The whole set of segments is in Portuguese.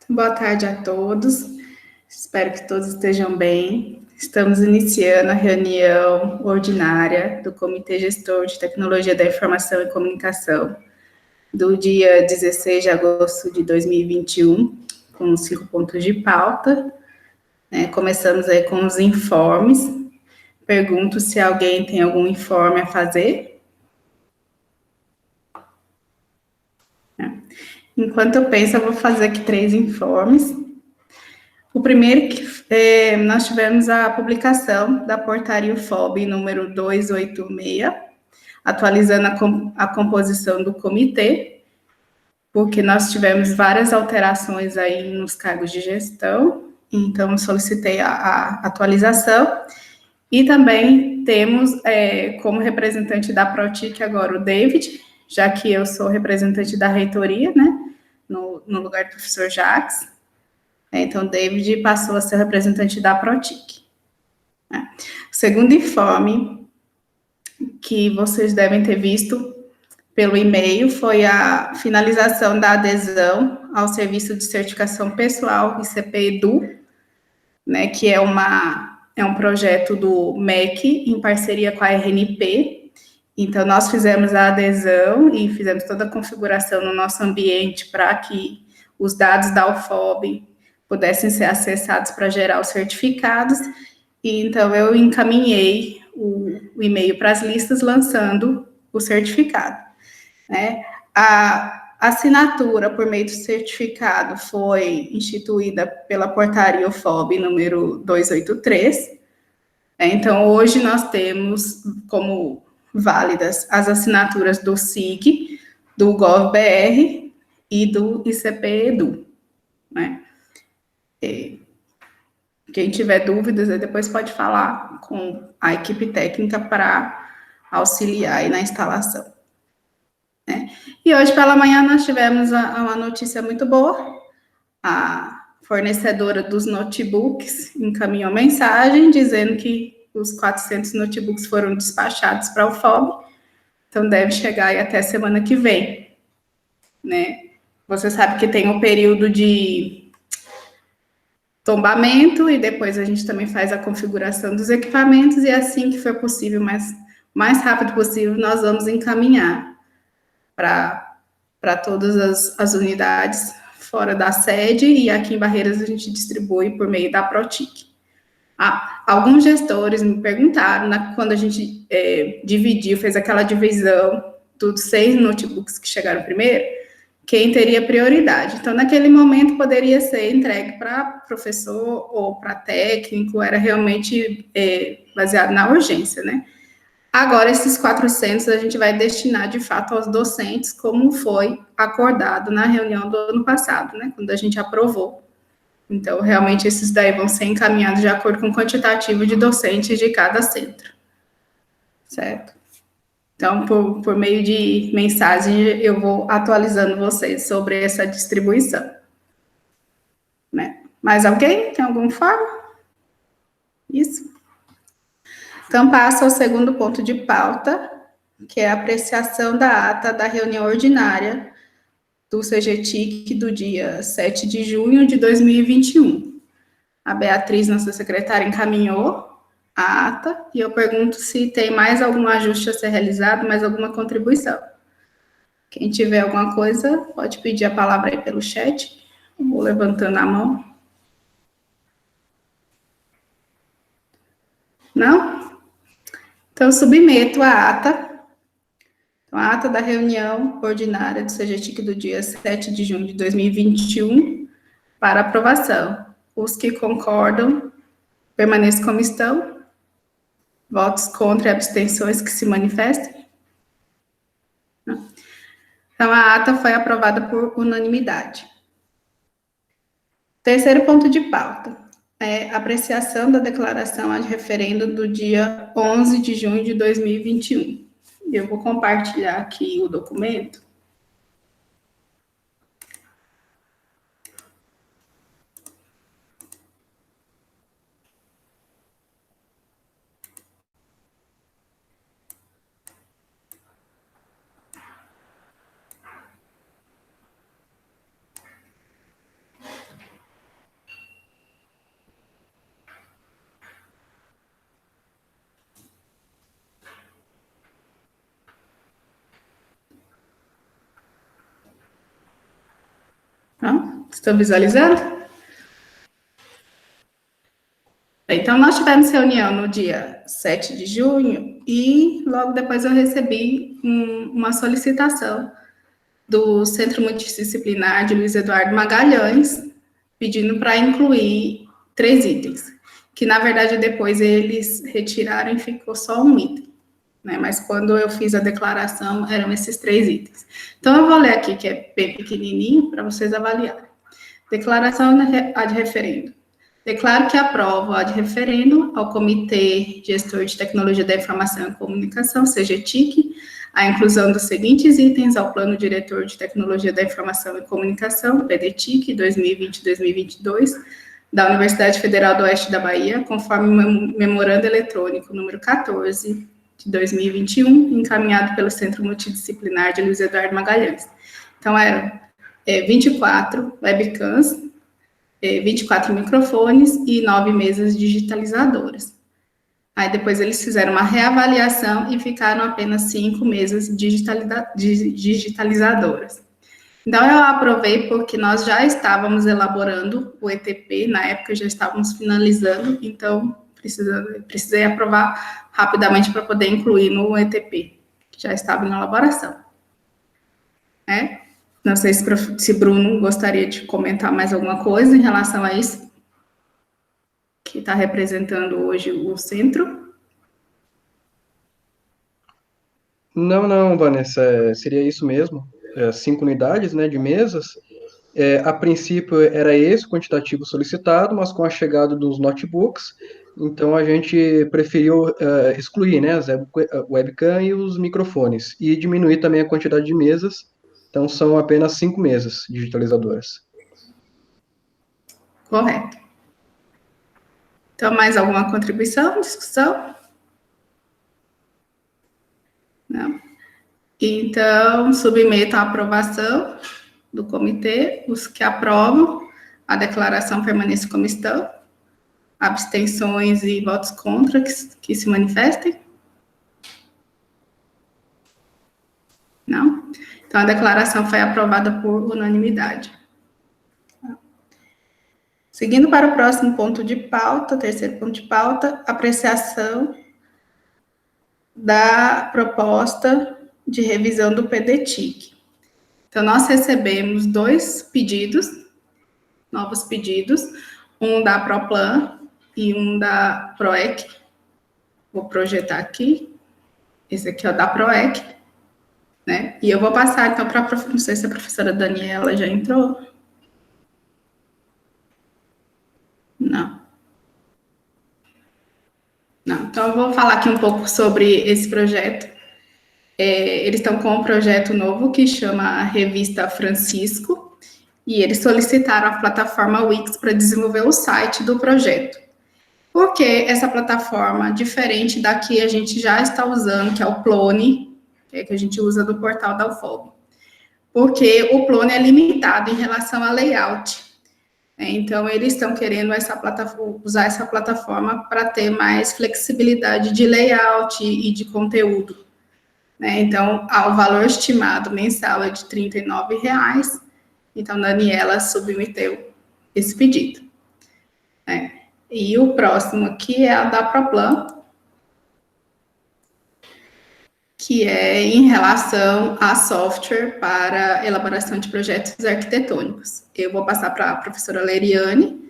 Boa tarde a todos. Espero que todos estejam bem. Estamos iniciando a reunião ordinária do Comitê Gestor de Tecnologia da Informação e Comunicação do dia 16 de agosto de 2021, com 5 pontos de pauta. Começamos aí com os informes. Pergunto se alguém tem algum informe a fazer. Enquanto eu penso, eu vou fazer aqui 3 informes. O primeiro que nós tivemos a publicação da portaria UFOB número 286, atualizando a composição do comitê, porque nós tivemos várias alterações aí nos cargos de gestão, então solicitei a atualização, e também temos como representante da Protic agora o David, já que eu sou representante da reitoria, né, no lugar do professor Jacques. Então, David passou a ser representante da Protic. O segundo informe que vocês devem ter visto pelo e-mail foi a finalização da adesão ao serviço de certificação pessoal ICP Edu, né, que é um projeto do MEC em parceria com a RNP. Então, nós fizemos a adesão e fizemos toda a configuração no nosso ambiente para que os dados da UFOB pudessem ser acessados para gerar os certificados, e então eu encaminhei o e-mail para as listas lançando o certificado. A assinatura por meio do certificado foi instituída pela portaria UFOB número 283, então hoje nós temos como válidas as assinaturas do SIG, do GovBR e do ICP Edu, né? Quem tiver dúvidas, depois pode falar com a equipe técnica para auxiliar aí na instalação. E hoje pela manhã nós tivemos uma notícia muito boa. A fornecedora dos notebooks encaminhou mensagem dizendo que os 400 notebooks foram despachados para o UFOB, então deve chegar aí até semana que vem, né? Você sabe que tem um período de tombamento e depois a gente também faz a configuração dos equipamentos, e assim que for possível, mais rápido possível, nós vamos encaminhar para todas as unidades fora da sede, e aqui em Barreiras a gente distribui por meio da Protic. Alguns gestores me perguntaram, quando a gente dividiu, fez aquela divisão dos 6 notebooks que chegaram primeiro, quem teria prioridade. Então, naquele momento, poderia ser entregue para professor ou para técnico, era realmente baseado na urgência, né? Agora, esses 400 a gente vai destinar, de fato, aos docentes, como foi acordado na reunião do ano passado, né? Quando a gente aprovou. Então, realmente, esses daí vão ser encaminhados de acordo com o quantitativo de docentes de cada centro. Certo? Então, por meio de mensagem, eu vou atualizando vocês sobre essa distribuição. Né? Mais alguém? Tem algum informe? Isso. Então, passo ao segundo ponto de pauta, que é a apreciação da ata da reunião ordinária do CGTIC do dia 7 de junho de 2021. A Beatriz, nossa secretária, encaminhou a ata, e eu pergunto se tem mais algum ajuste a ser realizado, mais alguma contribuição. Quem tiver alguma coisa, pode pedir a palavra aí pelo chat, ou levantando a mão. Não? Então, submeto a ata. Então, a ata da reunião ordinária do CGTIC do dia 7 de junho de 2021 para aprovação. Os que concordam, permaneçam como estão. Votos contra e abstenções que se manifestem. Então, a ata foi aprovada por unanimidade. Terceiro ponto de pauta. Apreciação da declaração ad referendo do dia 11 de junho de 2021. Eu vou compartilhar aqui o documento. Estão visualizando? Então, nós tivemos reunião no dia 7 de junho e logo depois eu recebi uma solicitação do Centro Multidisciplinar de Luiz Eduardo Magalhães, pedindo para incluir 3 itens, que na verdade depois eles retiraram e ficou só um item, né? Mas quando eu fiz a declaração, eram esses 3 itens. Então, eu vou ler aqui, que é bem pequenininho, para vocês avaliarem. Declaração ad referendo. Declaro que aprovo a de referendo ao Comitê Gestor de Tecnologia da Informação e Comunicação, CGTIC, a inclusão dos seguintes itens ao Plano Diretor de Tecnologia da Informação e Comunicação, PDTIC, 2020-2022, da Universidade Federal do Oeste da Bahia, conforme o memorando eletrônico número 14, de 2021, encaminhado pelo Centro Multidisciplinar de Luiz Eduardo Magalhães. Então, eram 24 webcams, 24 microfones e 9 mesas digitalizadoras. Aí depois eles fizeram uma reavaliação e ficaram apenas 5 mesas digitalizadoras. Então eu aprovei porque nós já estávamos elaborando o ETP, na época já estávamos finalizando, então precisei aprovar rapidamente para poder incluir no ETP, que já estava na elaboração. Não sei se Bruno gostaria de comentar mais alguma coisa em relação a isso, que está representando hoje o centro. Não, Vanessa, seria isso mesmo, 5 unidades, né, de mesas. A princípio era esse o quantitativo solicitado, mas com a chegada dos notebooks, então a gente preferiu excluir, né, as webcam e os microfones, e diminuir também a quantidade de mesas. Então, são apenas 5 mesas digitalizadoras. Correto. Então, mais alguma contribuição, discussão? Não. Então, submeto à aprovação do comitê. Os que aprovam, a declaração permanece como estão. Abstenções e votos contra que se manifestem? Não? Então, a declaração foi aprovada por unanimidade. Seguindo para o próximo ponto de pauta, terceiro ponto de pauta, apreciação da proposta de revisão do PDTIC. Então, nós recebemos 2 pedidos, novos pedidos, um da Proplan e um da PROEC. Vou projetar aqui. Esse aqui é o da PROEC, né? E eu vou passar, então, para a não sei se a professora Daniela já entrou. Não. Então, eu vou falar aqui um pouco sobre esse projeto. Eles estão com um projeto novo que chama Revista Francisco, e eles solicitaram a plataforma Wix para desenvolver o site do projeto. Por que essa plataforma, diferente da que a gente já está usando, que é o Plone, que a gente usa do portal da UFOB? Porque o Plone é limitado em relação a layout. Então, eles estão querendo usar essa plataforma para ter mais flexibilidade de layout e de conteúdo. Então, o valor estimado mensal é de R$ 39,00. Então, Daniela submeteu esse pedido. E o próximo aqui é a da Proplan, que é em relação a software para elaboração de projetos arquitetônicos. Eu vou passar para a professora Leriane,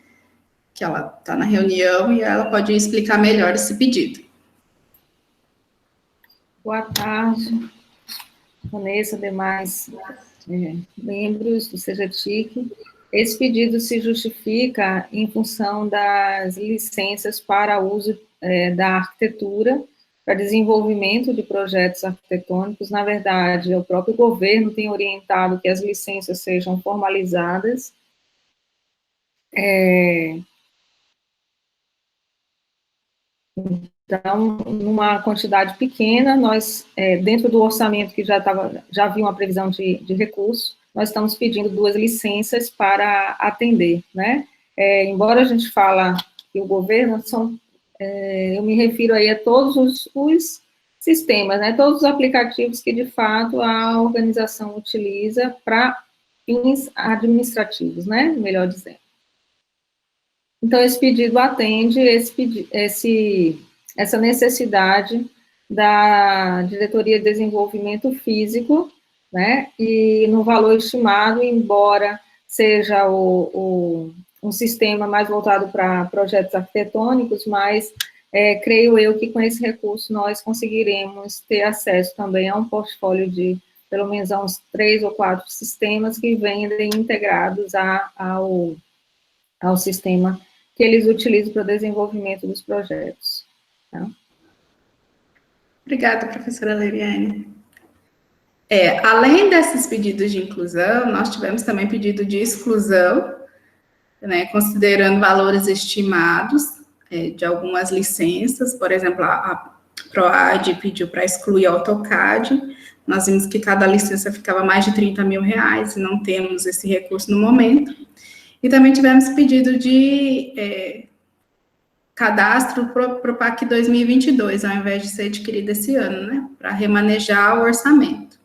que ela está na reunião, e ela pode explicar melhor esse pedido. Boa tarde, Vanessa, demais membros do CGTIC. Esse pedido se justifica em função das licenças para uso da arquitetura, para desenvolvimento de projetos arquitetônicos. Na verdade, o próprio governo tem orientado que as licenças sejam formalizadas. Então, numa quantidade pequena, nós, dentro do orçamento que já havia uma previsão de recurso, nós estamos pedindo 2 licenças para atender, né? Embora a gente fala que o governo eu me refiro aí a todos os sistemas, né? Todos os aplicativos que, de fato, a organização utiliza para fins administrativos, né? Melhor dizendo. Então, esse pedido atende essa necessidade da Diretoria de Desenvolvimento Físico, né? E no valor estimado, embora seja um sistema mais voltado para projetos arquitetônicos, mas creio eu que com esse recurso nós conseguiremos ter acesso também a um portfólio de pelo menos a uns 3 ou 4 sistemas que vendem integrados ao sistema que eles utilizam para o desenvolvimento dos projetos. Tá? Obrigada, professora Leriane. Além desses pedidos de inclusão, nós tivemos também pedido de exclusão, né, considerando valores estimados de algumas licenças. Por exemplo, a PROAD pediu para excluir AutoCAD. Nós vimos que cada licença ficava mais de R$30 mil, e não temos esse recurso no momento. E também tivemos pedido de cadastro para o PAC 2022, ao invés de ser adquirido esse ano, né, para remanejar o orçamento.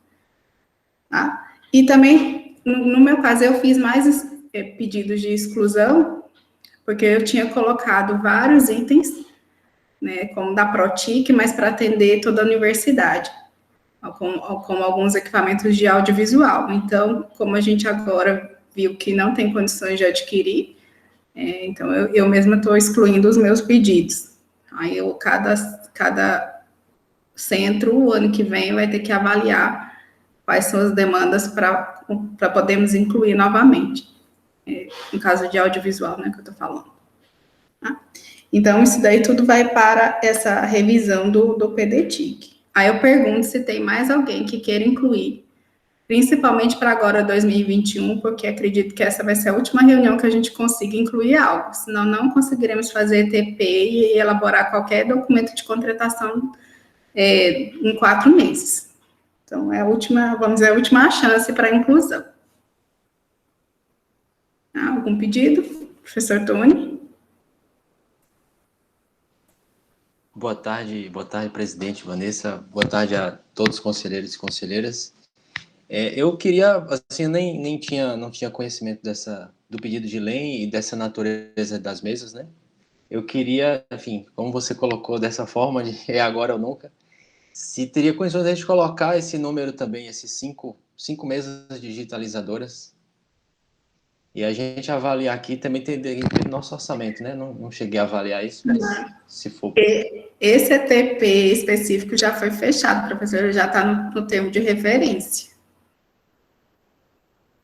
Tá? E também, no meu caso, eu fiz mais pedidos de exclusão, porque eu tinha colocado vários itens, né, como da ProTIC, mas para atender toda a universidade, como alguns equipamentos de audiovisual. Então, como a gente agora viu que não tem condições de adquirir, então eu mesma estou excluindo os meus pedidos. Aí cada centro, o ano que vem, vai ter que avaliar quais são as demandas para podermos incluir novamente. No caso de audiovisual, né, que eu estou falando. Tá? Então, isso daí tudo vai para essa revisão do PDTIC. Aí eu pergunto se tem mais alguém que queira incluir, principalmente para agora 2021, porque acredito que essa vai ser a última reunião que a gente consiga incluir algo, senão não conseguiremos fazer TP e elaborar qualquer documento de contratação em 4 meses. Então, é a última, vamos dizer, a última chance para a inclusão. Algum pedido? Professor Tony? Boa tarde, presidente Vanessa. Boa tarde a todos os conselheiros e conselheiras. Eu queria, assim, não tinha conhecimento do pedido de lei e dessa natureza das mesas, né? Eu queria, enfim, como você colocou dessa forma, de é agora ou nunca, se teria condições de a gente colocar esse número também, esses cinco mesas digitalizadoras, e a gente avaliar aqui também tem nosso orçamento, né? Não cheguei a avaliar isso, mas se for... Esse ETP específico já foi fechado, professor, já está no termo de referência.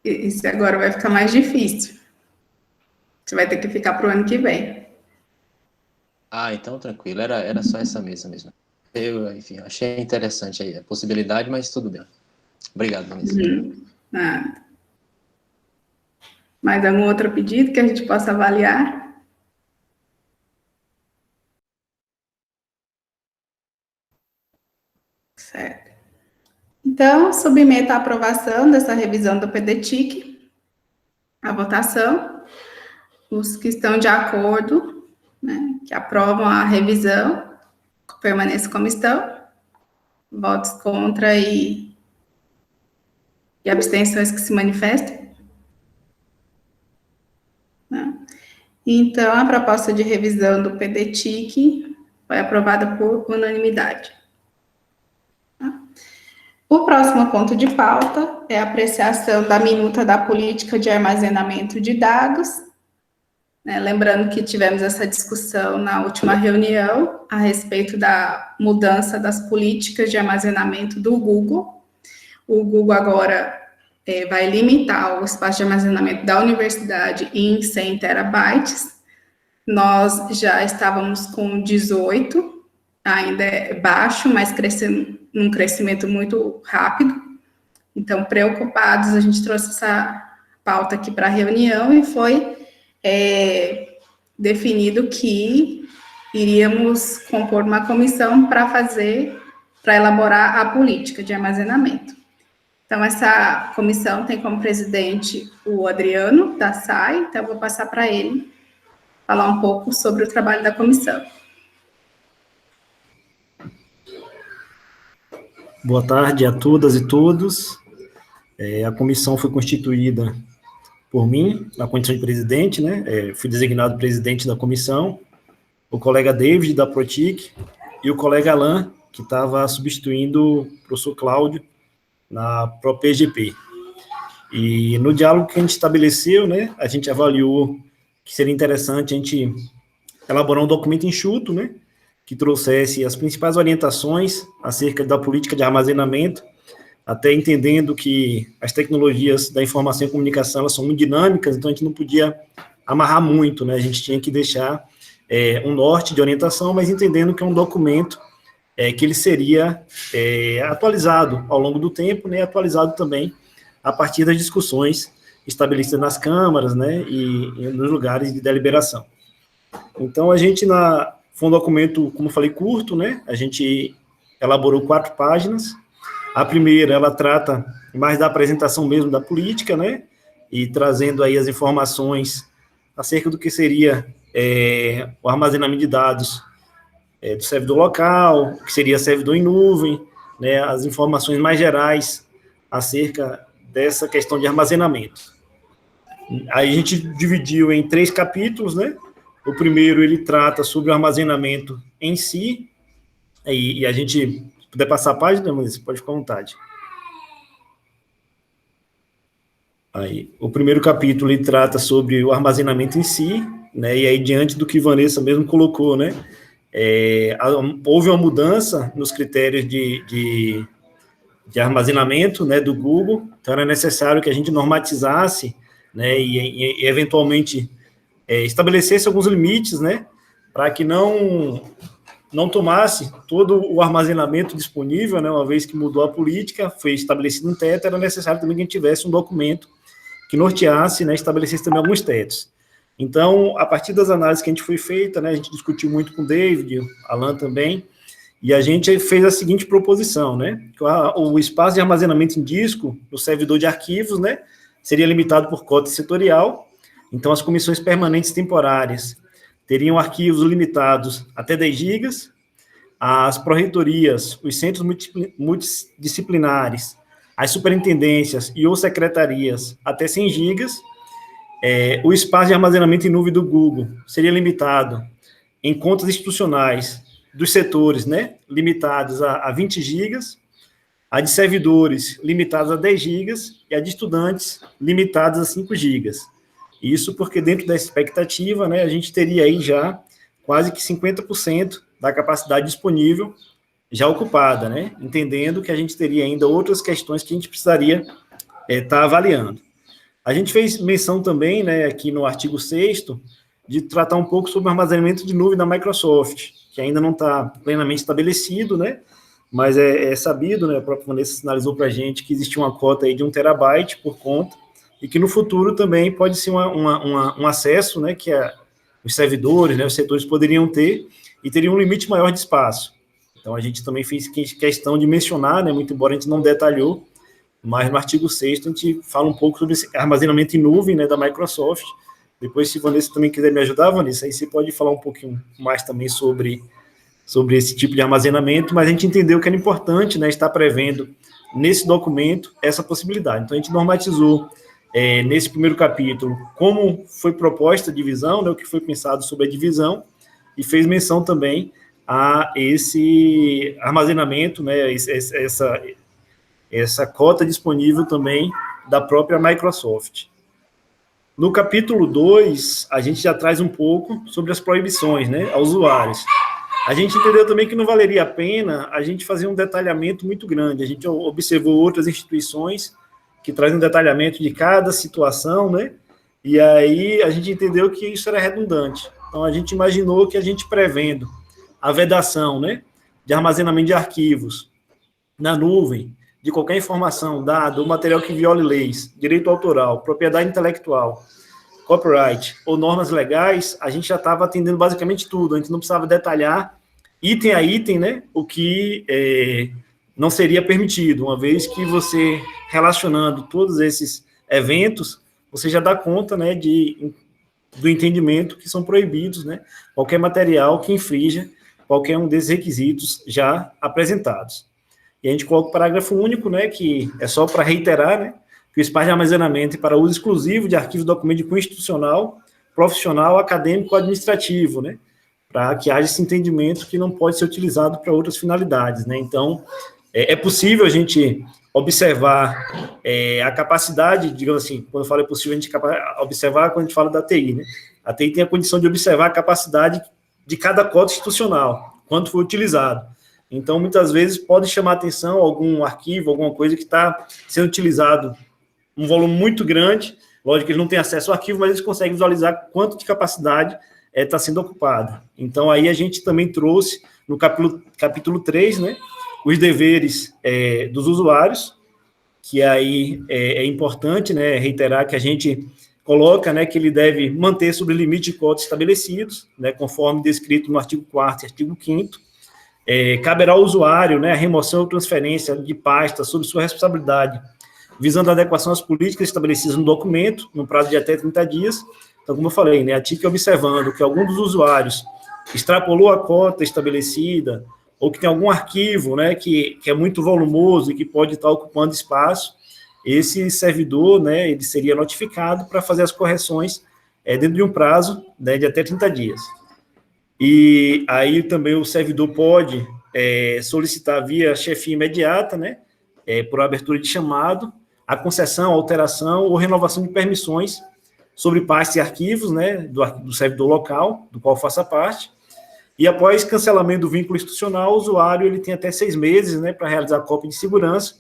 Isso agora vai ficar mais difícil. Você vai ter que ficar para o ano que vem. Então tranquilo, era só essa mesa mesmo. Eu, enfim, achei interessante aí a possibilidade, mas tudo bem. Obrigado, Vanessa. Nada. Mais algum outro pedido que a gente possa avaliar? Certo. Então, submeto a aprovação dessa revisão do PDTIC, a votação. Os que estão de acordo, né, que aprovam a revisão, permaneçam como estão. Votos contra e abstenções que se manifestem. Então, a proposta de revisão do PDTIC foi aprovada por unanimidade. O próximo ponto de pauta é a apreciação da minuta da política de armazenamento de dados. Lembrando que tivemos essa discussão na última reunião a respeito da mudança das políticas de armazenamento do Google. O Google agora vai limitar o espaço de armazenamento da universidade em 100 terabytes. Nós já estávamos com 18, ainda é baixo, mas crescendo num crescimento muito rápido. Então, preocupados, a gente trouxe essa pauta aqui para a reunião e foi definido que iríamos compor uma comissão para elaborar a política de armazenamento. Então, essa comissão tem como presidente o Adriano, da SAI, então eu vou passar para ele falar um pouco sobre o trabalho da comissão. Boa tarde a todas e todos. A comissão foi constituída por mim, na condição de presidente, né? Fui designado presidente da comissão, o colega David, da Protic, e o colega Alain, que estava substituindo o professor Cláudio na própria EGP. E no diálogo que a gente estabeleceu, né, a gente avaliou que seria interessante a gente elaborar um documento enxuto, né, que trouxesse as principais orientações acerca da política de armazenamento, até entendendo que as tecnologias da informação e comunicação, elas são muito dinâmicas, então a gente não podia amarrar muito, né, a gente tinha que deixar um norte de orientação, mas entendendo que é um documento que ele seria atualizado ao longo do tempo, né, atualizado também a partir das discussões estabelecidas nas câmaras, né, e nos lugares de deliberação. Então, a gente, foi um documento, como eu falei, curto, né, a gente elaborou 4 páginas. A primeira, ela trata mais da apresentação mesmo da política, né, e trazendo aí as informações acerca do que seria o armazenamento de dados do servidor local, que seria servidor em nuvem, né, as informações mais gerais acerca dessa questão de armazenamento. Aí a gente dividiu em 3 capítulos, né? O primeiro, ele trata sobre o armazenamento em si, e a gente, se puder passar a página, mas pode ficar à vontade. Aí, o primeiro capítulo, ele trata sobre o armazenamento em si, né? E aí, diante do que Vanessa mesmo colocou, né? Houve uma mudança nos critérios de armazenamento, né, do Google, então era necessário que a gente normatizasse, né, e eventualmente estabelecesse alguns limites, né, para que não tomasse todo o armazenamento disponível, né, uma vez que mudou a política, foi estabelecido um teto, era necessário também que a gente tivesse um documento que norteasse, né, estabelecesse também alguns tetos. Então, a partir das análises que a gente foi feita, né, a gente discutiu muito com o David, o Alan também, e a gente fez a seguinte proposição, né, que o espaço de armazenamento em disco no servidor de arquivos, né, seria limitado por cota setorial, então as comissões permanentes temporárias teriam arquivos limitados até 10 GB, as pró-reitorias, os centros multidisciplinares, as superintendências e ou secretarias até 100 GB, o espaço de armazenamento em nuvem do Google seria limitado em contas institucionais dos setores, né, limitados a 20 GB, a de servidores limitados a 10 GB e a de estudantes limitados a 5 GB. Isso porque dentro da expectativa, né, a gente teria aí já quase que 50% da capacidade disponível já ocupada, né, entendendo que a gente teria ainda outras questões que a gente precisaria estar avaliando. A gente fez menção também, né, aqui no artigo 6º, de tratar um pouco sobre o armazenamento de nuvem da Microsoft, que ainda não está plenamente estabelecido, né, mas é sabido, né, a própria Vanessa sinalizou para a gente que existe uma cota aí de 1 terabyte por conta, e que no futuro também pode ser um acesso, né, que os servidores, né, os setores poderiam ter, e teria um limite maior de espaço. Então, a gente também fez questão de mencionar, né, muito embora a gente não detalhou, mas no artigo 6º a gente fala um pouco sobre esse armazenamento em nuvem, né, da Microsoft. Depois, se Vanessa também quiser me ajudar, Vanessa, aí você pode falar um pouquinho mais também sobre esse tipo de armazenamento, mas a gente entendeu que era importante, né, estar prevendo nesse documento essa possibilidade. Então, a gente normatizou nesse primeiro capítulo como foi proposta a divisão, né, o que foi pensado sobre a divisão, e fez menção também a esse armazenamento, né, essa cota disponível também da própria Microsoft. No capítulo 2, a gente já traz um pouco sobre as proibições, né, aos usuários. A gente entendeu também que não valeria a pena a gente fazer um detalhamento muito grande. A gente observou outras instituições que trazem um detalhamento de cada situação, né, e aí a gente entendeu que isso era redundante. Então, a gente imaginou que a gente prevendo a vedação, né, de armazenamento de arquivos na nuvem, de qualquer informação, dado ou material que viole leis, direito autoral, propriedade intelectual, copyright ou normas legais, a gente já estava atendendo basicamente tudo, a gente não precisava detalhar item a item, né, o que não seria permitido, uma vez que você, relacionando todos esses eventos, você já dá conta, né, do entendimento que são proibidos, né, qualquer material que infrinja qualquer um desses requisitos já apresentados. E a gente coloca o parágrafo único, né, que é só para reiterar, né, que o espaço de armazenamento é para uso exclusivo de arquivos de documento de cunho institucional, profissional, acadêmico ou administrativo, né? Para que haja esse entendimento que não pode ser utilizado para outras finalidades, né? Então, é possível a gente observar a capacidade, digamos assim, quando eu falo é possível a gente observar quando a gente fala da TI, né? A TI tem a condição de observar a capacidade de cada código institucional, quanto foi utilizado. Então, muitas vezes, pode chamar atenção algum arquivo, alguma coisa que está sendo utilizado um volume muito grande. Lógico que eles não têm acesso ao arquivo, mas eles conseguem visualizar quanto de capacidade está sendo ocupada. Então, aí a gente também trouxe, no capítulo 3, né, os deveres dos usuários, que aí é importante, né, reiterar que a gente coloca, né, que ele deve manter sobre o limite de cotas estabelecidos, né, conforme descrito no artigo 4º e artigo 5º. Caberá ao usuário, né, a remoção ou transferência de pasta sob sua responsabilidade, visando a adequação às políticas estabelecidas no documento, no prazo de até 30 dias. Então, como eu falei, né, a TIC observando que algum dos usuários extrapolou a cota estabelecida, ou que tem algum arquivo, né, que é muito volumoso e que pode estar ocupando espaço, esse servidor, né, ele seria notificado para fazer as correções dentro de um prazo, né, de até 30 dias. E aí também o servidor pode solicitar via chefia imediata, né, por abertura de chamado, a concessão, alteração ou renovação de permissões sobre pastas e arquivos, né, do servidor local, do qual faça parte. E após cancelamento do vínculo institucional, o usuário ele tem até 6 meses, né, para realizar a cópia de segurança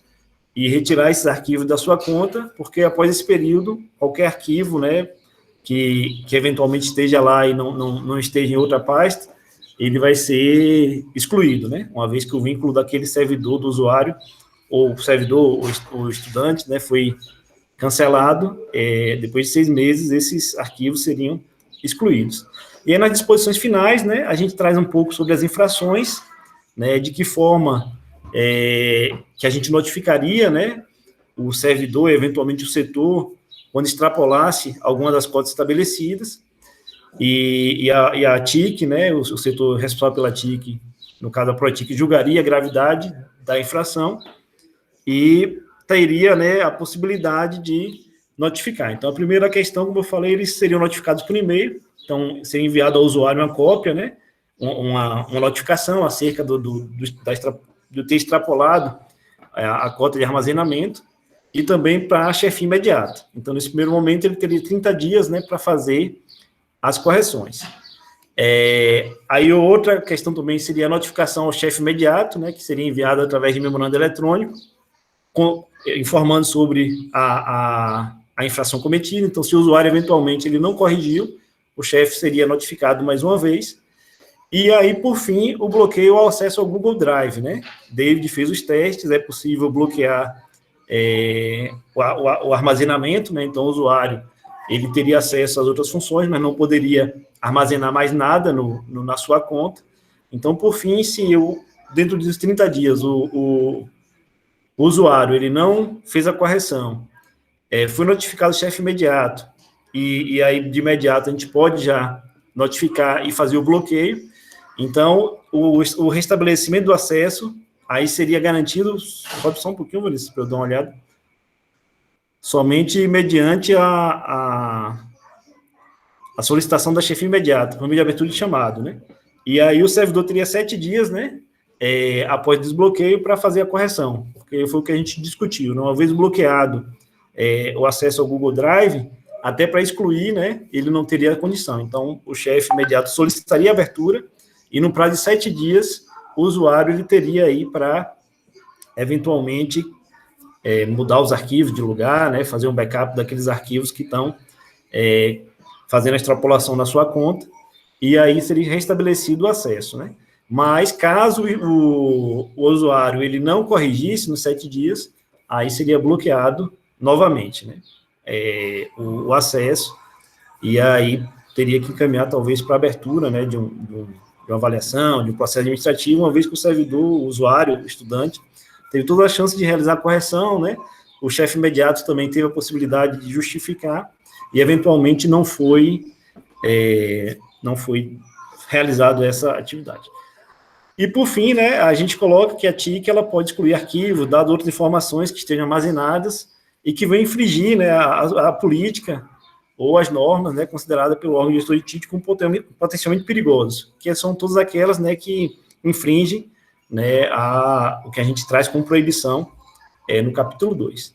e retirar esses arquivos da sua conta, porque após esse período, qualquer arquivo, né, que eventualmente esteja lá e não esteja em outra pasta, ele vai ser excluído, né, uma vez que o vínculo daquele servidor do usuário, ou o servidor, ou estudante, né, foi cancelado, depois de 6 meses, esses arquivos seriam excluídos. E aí, nas disposições finais, né, a gente traz um pouco sobre as infrações, né, de que forma que a gente notificaria, né, o servidor, eventualmente o setor, quando extrapolasse alguma das cotas estabelecidas, e a TIC, né, o setor responsável pela TIC, no caso a ProTIC, julgaria a gravidade da infração e teria, né, a possibilidade de notificar. Então, a primeira questão, como eu falei, eles seriam notificados por e-mail, então, seria enviado ao usuário uma cópia, né, uma notificação acerca de ter extrapolado a cota de armazenamento, e também para a chefia imediata. Então, nesse primeiro momento, ele teria 30 dias, né, para fazer as correções. Aí, outra questão também seria a notificação ao chefe imediato, né, que seria enviada através de memorando eletrônico, informando sobre a infração cometida. Então, se o usuário, eventualmente, ele não corrigiu, o chefe seria notificado mais uma vez. E aí, por fim, o bloqueio ao acesso ao Google Drive, né? David fez os testes, é possível bloquear o armazenamento, né? Então, o usuário, ele teria acesso às outras funções, mas não poderia armazenar mais nada na sua conta. Então, por fim, se dentro dos 30 dias, o usuário, ele não fez a correção, foi notificado o chefe imediato, e aí, de imediato, a gente pode já notificar e fazer o bloqueio. Então, o restabelecimento do acesso, aí seria garantido, pode só um pouquinho, Vanessa, para eu dar uma olhada, somente mediante a solicitação da chefia imediata, por meio de abertura de chamado, né? E aí o servidor teria 7 dias, né, após desbloqueio, para fazer a correção, porque foi o que a gente discutiu, né? Uma vez bloqueado o acesso ao Google Drive, até para excluir, né, ele não teria condição. Então, o chefe imediato solicitaria a abertura, e no prazo de 7 dias, o usuário ele teria aí para, eventualmente, mudar os arquivos de lugar, né, fazer um backup daqueles arquivos que estão fazendo a extrapolação na sua conta, e aí seria restabelecido o acesso, né. Mas, caso o usuário ele não corrigisse nos 7 dias, aí seria bloqueado novamente, né, o acesso, e aí teria que encaminhar, talvez, para abertura, né, de uma avaliação, de um processo administrativo, uma vez que o servidor, o usuário, o estudante, teve toda a chance de realizar a correção, né, o chefe imediato também teve a possibilidade de justificar, e, eventualmente, não foi realizado essa atividade. E, por fim, né, a gente coloca que a TIC ela pode excluir arquivos, dado outras informações que estejam armazenadas e que vem infringir, né, a política ou as normas, né, consideradas pelo órgão gestor de TIC como potencialmente perigosos, que são todas aquelas, né, que infringem, né, o que a gente traz como proibição no capítulo 2.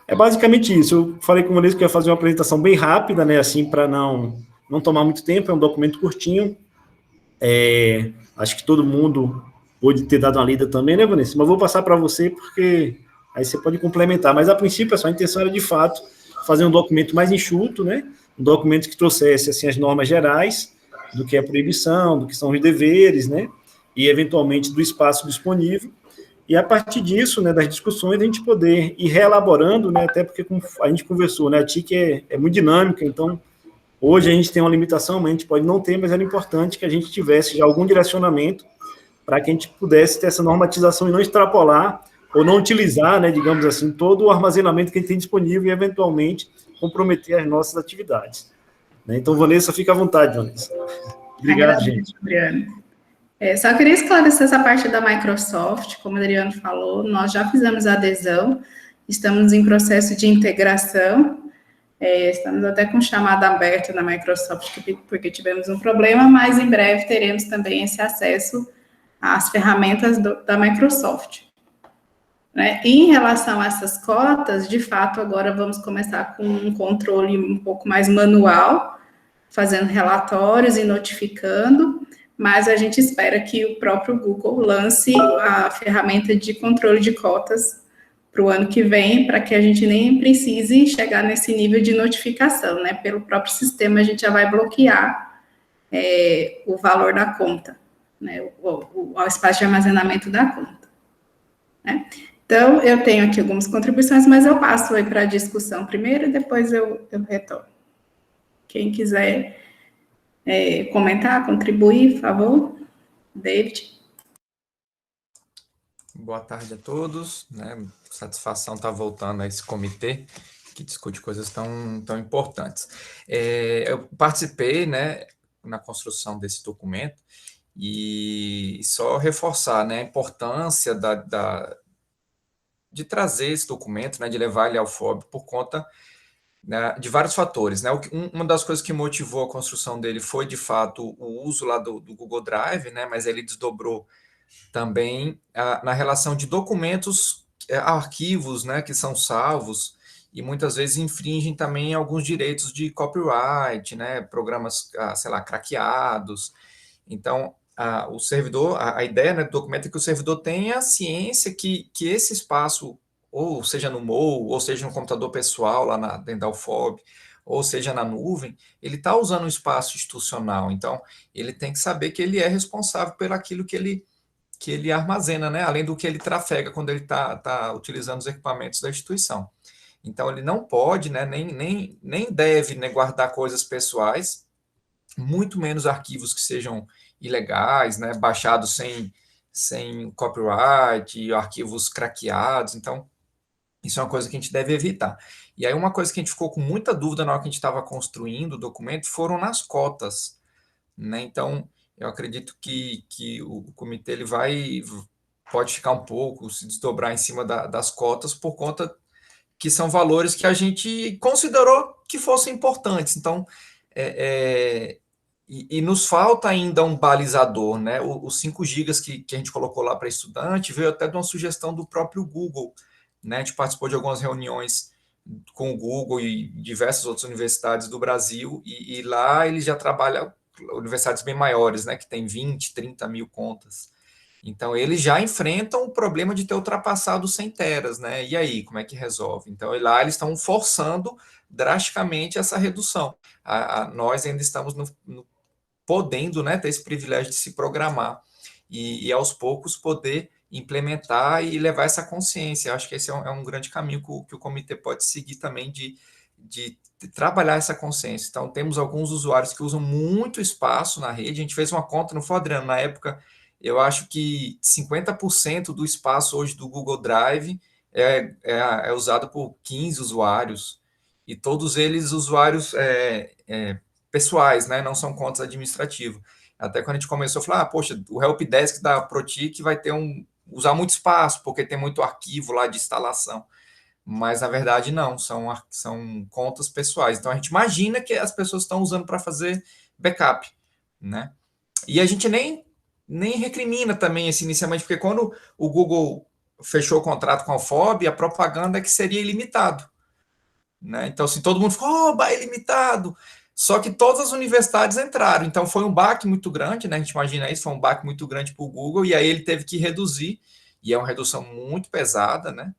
É basicamente isso. Eu falei com o Vanessa que eu ia fazer uma apresentação bem rápida, né, assim, para não tomar muito tempo, é um documento curtinho. Acho que todo mundo pode ter dado uma lida também, né, Vanessa? Mas vou passar para você, porque aí você pode complementar. Mas, a princípio, a intenção era, de fato, fazer um documento mais enxuto, né? Um documento que trouxesse, assim, as normas gerais do que é a proibição, do que são os deveres, né? E, eventualmente, do espaço disponível. E, a partir disso, né, das discussões, a gente poder ir reelaborando, né? Até porque, como a gente conversou, né? A TIC é muito dinâmica, então, hoje a gente tem uma limitação, mas a gente pode não ter, mas era importante que a gente tivesse já algum direcionamento para que a gente pudesse ter essa normatização e não extrapolar ou não utilizar, né, digamos assim, todo o armazenamento que a gente tem disponível e, eventualmente, comprometer as nossas atividades. Né? Então, Vanessa, fica à vontade, Vanessa. Obrigado, gente. Adriano. Só queria esclarecer essa parte da Microsoft, como o Adriano falou, nós já fizemos a adesão, estamos em processo de integração, estamos até com chamada aberta na Microsoft, porque tivemos um problema, mas em breve teremos também esse acesso às ferramentas da Microsoft. Né? E em relação a essas cotas, de fato, agora vamos começar com um controle um pouco mais manual, fazendo relatórios e notificando, mas a gente espera que o próprio Google lance a ferramenta de controle de cotas para o ano que vem, para que a gente nem precise chegar nesse nível de notificação, né? Pelo próprio sistema, a gente já vai bloquear o valor da conta, né? O espaço de armazenamento da conta. Né? Então, eu tenho aqui algumas contribuições, mas eu passo aí para a discussão primeiro e depois eu retorno. Quem quiser comentar, contribuir, por favor. David. Boa tarde a todos, né? Satisfação estar voltando a esse comitê que discute coisas tão importantes. Eu participei, né, na construção desse documento e só reforçar, né, a importância de trazer esse documento, né, de levar ele ao FOB por conta, né, de vários fatores, né? Uma das coisas que motivou a construção dele foi, de fato, o uso lá do Google Drive, né, mas ele desdobrou também na relação de documentos, arquivos, né, que são salvos e muitas vezes infringem também alguns direitos de copyright, né, programas, sei lá, craqueados. Então, o servidor, a ideia, né, do documento é que o servidor tenha ciência que esse espaço, ou seja no MOL, ou seja no computador pessoal lá dentro da UFOB, ou seja na nuvem, ele está usando um espaço institucional. Então, ele tem que saber que ele é responsável por aquilo que ele armazena, né? Além do que ele trafega quando ele está utilizando os equipamentos da instituição. Então, ele não pode, né, nem deve, né, guardar coisas pessoais, muito menos arquivos que sejam ilegais, né, baixados sem copyright, arquivos craqueados. Então, isso é uma coisa que a gente deve evitar. E aí, uma coisa que a gente ficou com muita dúvida na hora que a gente estava construindo o documento foram nas cotas, né? Então, eu acredito que o comitê ele pode ficar um pouco, se desdobrar em cima das cotas, por conta que são valores que a gente considerou que fossem importantes. Então, e nos falta ainda um balizador, né? Os 5 gigas que a gente colocou lá para estudante veio até de uma sugestão do próprio Google, né? A gente participou de algumas reuniões com o Google e diversas outras universidades do Brasil, e lá eles já trabalham universidades bem maiores, né, que tem 20, 30 mil contas. Então, eles já enfrentam o problema de ter ultrapassado 100 teras, né? E aí, como é que resolve? Então, lá eles estão forçando drasticamente essa redução. Nós ainda estamos podendo, né, ter esse privilégio de se programar e aos poucos poder implementar e levar essa consciência. Eu acho que esse é um grande caminho que o comitê pode seguir também de trabalhar essa consciência. Então, temos alguns usuários que usam muito espaço na rede. A gente fez uma conta, não foi, Adriano? Na época, eu acho que 50% do espaço hoje do Google Drive é usado por 15 usuários, e todos eles usuários pessoais, né? Não são contas administrativas. Até quando a gente começou a falar, poxa, o helpdesk da Protic vai usar muito espaço, porque tem muito arquivo lá de instalação. mas na verdade não, são contas pessoais. Então a gente imagina que as pessoas estão usando para fazer backup, né? E a gente nem recrimina também esse inicialmente, porque quando o Google fechou o contrato com a UFOB, a propaganda é que seria ilimitado, né? Então, assim, todo mundo ficou, oh, ilimitado. Só que todas as universidades entraram, então foi um baque muito grande, né? A gente imagina isso, foi um baque muito grande para o Google, e aí ele teve que reduzir, e é uma redução muito pesada, né?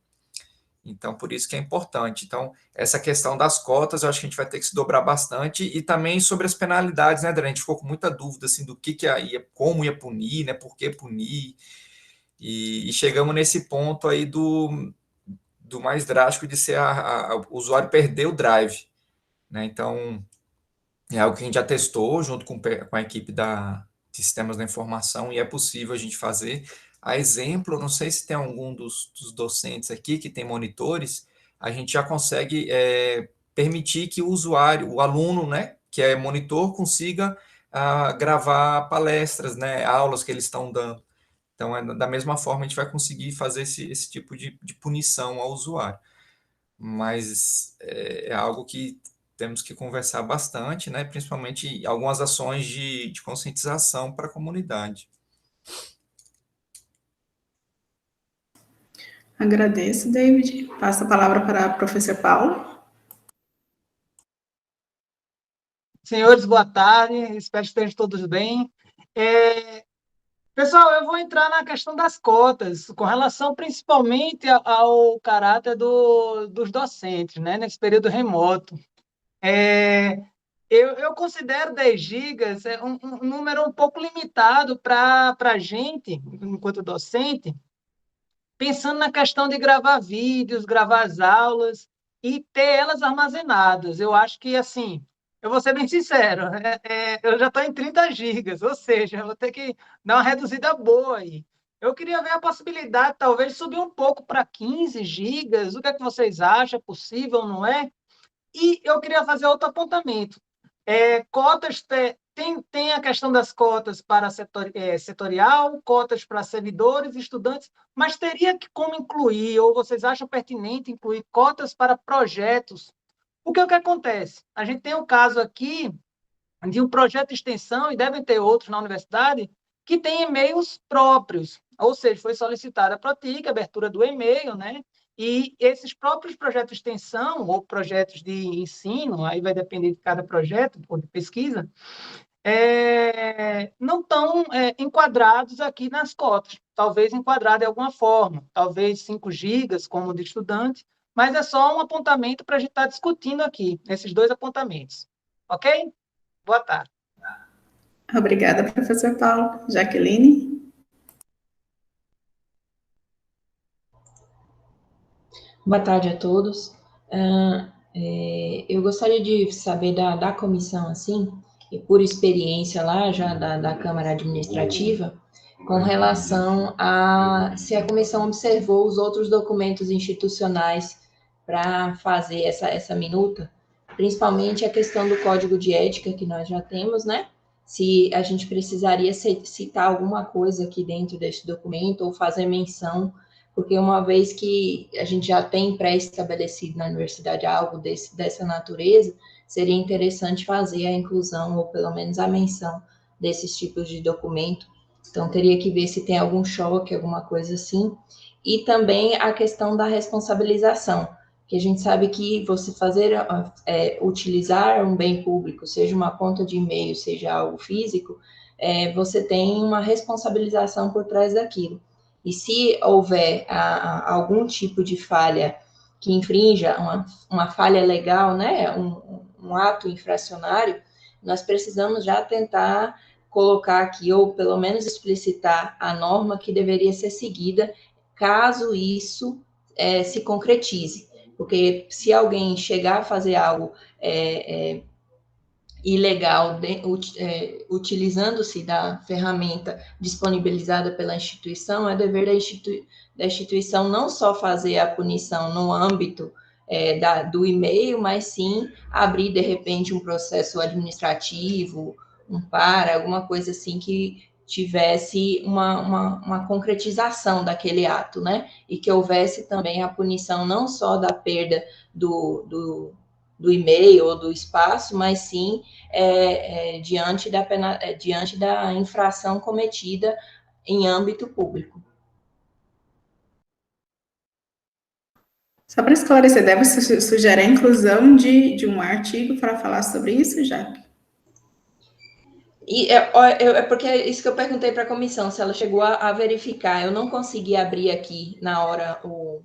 Então, por isso que é importante. Então, essa questão das cotas, eu acho que a gente vai ter que se dobrar bastante, e também sobre as penalidades, né, Adriana? A gente ficou com muita dúvida, assim, do que ia, como ia punir, né? Por que punir? E chegamos nesse ponto aí do mais drástico de ser o usuário perder o drive, né? Então, é algo que a gente já testou junto com a equipe de sistemas da informação, e é possível a gente fazer. A exemplo, não sei se tem algum dos docentes aqui que tem monitores, a gente já consegue permitir que o usuário, o aluno, né, que é monitor, consiga gravar palestras, né, aulas que eles estão dando. Então, da mesma forma, a gente vai conseguir fazer esse tipo de punição ao usuário. Mas é algo que temos que conversar bastante, né? Principalmente algumas ações de conscientização para a comunidade. Agradeço, David. Passo a palavra para a professora Paula. Senhores, boa tarde. Espero que estejam todos bem. Pessoal, eu vou entrar na questão das cotas, com relação principalmente ao caráter dos docentes, né, nesse período remoto. Eu considero 10 gigas um número um pouco limitado para a gente, enquanto docente, pensando na questão de gravar vídeos, gravar as aulas e ter elas armazenadas. Eu acho que, assim, eu vou ser bem sincero, eu já estou em 30 gigas, ou seja, eu vou ter que dar uma reduzida boa aí. Eu queria ver a possibilidade, talvez, subir um pouco para 15 gigas. O que é que vocês acham? É possível, não é? E eu queria fazer outro apontamento. Cotas, tem a questão das cotas para setorial, cotas para servidores, estudantes, mas teria que como incluir, ou vocês acham pertinente incluir cotas para projetos? Porque o que acontece? A gente tem um caso aqui de um projeto de extensão, e devem ter outros na universidade, que tem e-mails próprios, ou seja, foi solicitada a Protic, a abertura do e-mail, né? E esses próprios projetos de extensão ou projetos de ensino, aí vai depender de cada projeto ou de pesquisa, não estão enquadrados aqui nas cotas. Talvez enquadrado de alguma forma, talvez 5 gigas como de estudante, mas é só um apontamento para a gente estar discutindo aqui, esses dois apontamentos. Ok? Boa tarde. Obrigada, professor Paulo. Jaqueline? Boa tarde a todos. Eu gostaria de saber da comissão, assim, e por experiência lá já da Câmara Administrativa, com relação a se a comissão observou os outros documentos institucionais para fazer essa minuta, principalmente a questão do código de ética que nós já temos, né? Se a gente precisaria citar alguma coisa aqui dentro desse documento ou fazer menção, porque uma vez que a gente já tem pré-estabelecido na universidade algo dessa natureza, seria interessante fazer a inclusão ou pelo menos a menção desses tipos de documento. Então, teria que ver se tem algum choque, alguma coisa assim. E também a questão da responsabilização, que a gente sabe que você utilizar um bem público, seja uma conta de e-mail, seja algo físico, você tem uma responsabilização por trás daquilo. E se houver algum tipo de falha que infrinja uma falha legal, né, um ato infracionário, nós precisamos já tentar colocar aqui, ou pelo menos explicitar a norma que deveria ser seguida, caso isso se concretize. Porque se alguém chegar a fazer algo ilegal, utilizando-se da ferramenta disponibilizada pela instituição, é dever da instituição não só fazer a punição no âmbito do e-mail, mas sim abrir, de repente, um processo administrativo, alguma coisa assim que tivesse uma concretização daquele ato, né? E que houvesse também a punição não só da perda do e-mail ou do espaço, mas sim diante da infração cometida em âmbito público. Só para esclarecer, deve sugerir a inclusão de um artigo para falar sobre isso, Jaque? E é porque é isso que eu perguntei para a comissão, se ela chegou a verificar. Eu não consegui abrir aqui na hora o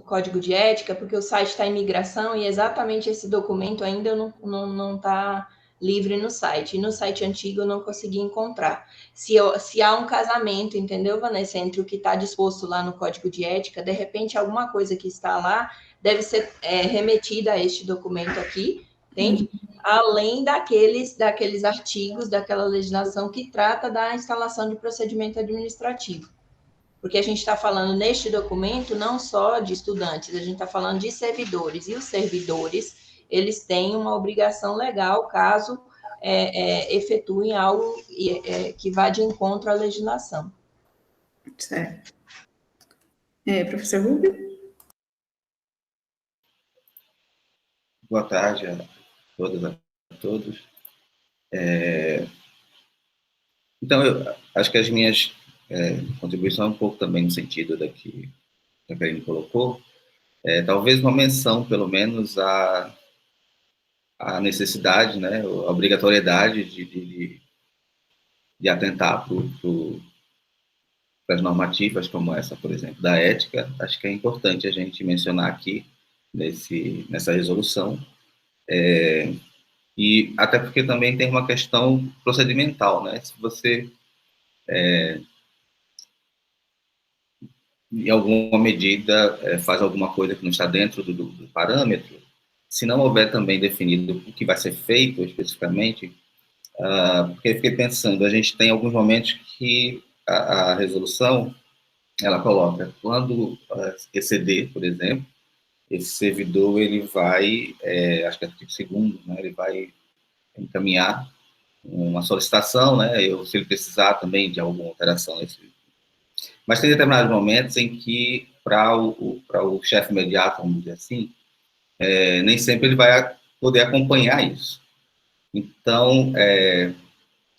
código de ética, porque o site está em migração e exatamente esse documento ainda não está livre no site. E no site antigo eu não consegui encontrar. Se há um casamento, entendeu, Vanessa, entre o que está disposto lá no código de ética, de repente alguma coisa que está lá deve ser remetida a este documento aqui, entende? Além daqueles artigos, daquela legislação que trata da instalação de procedimento administrativo. Porque a gente está falando neste documento não só de estudantes, a gente está falando de servidores, e os servidores, eles têm uma obrigação legal caso efetuem algo que vá de encontro à legislação. Certo. Professor Rubio? Boa tarde a todas, a todos. Então, eu acho que as minhas contribuições um pouco também no sentido da que a Karine colocou, talvez uma menção, pelo menos, à necessidade, né, a obrigatoriedade de atentar para as normativas como essa, por exemplo, da ética. Acho que é importante a gente mencionar aqui, nessa resolução, e até porque também tem uma questão procedimental, né? Se você, em alguma medida, faz alguma coisa que não está dentro do parâmetro, se não houver também definido o que vai ser feito especificamente, porque eu fiquei pensando, a gente tem alguns momentos que a resolução, ela coloca, quando exceder, por exemplo, esse servidor, ele vai, acho que é artigo 2º, né, ele vai encaminhar uma solicitação, né, se ele precisar também de alguma alteração. Mas tem determinados momentos em que, para o chefe imediato, vamos dizer assim, nem sempre ele vai poder acompanhar isso. Então,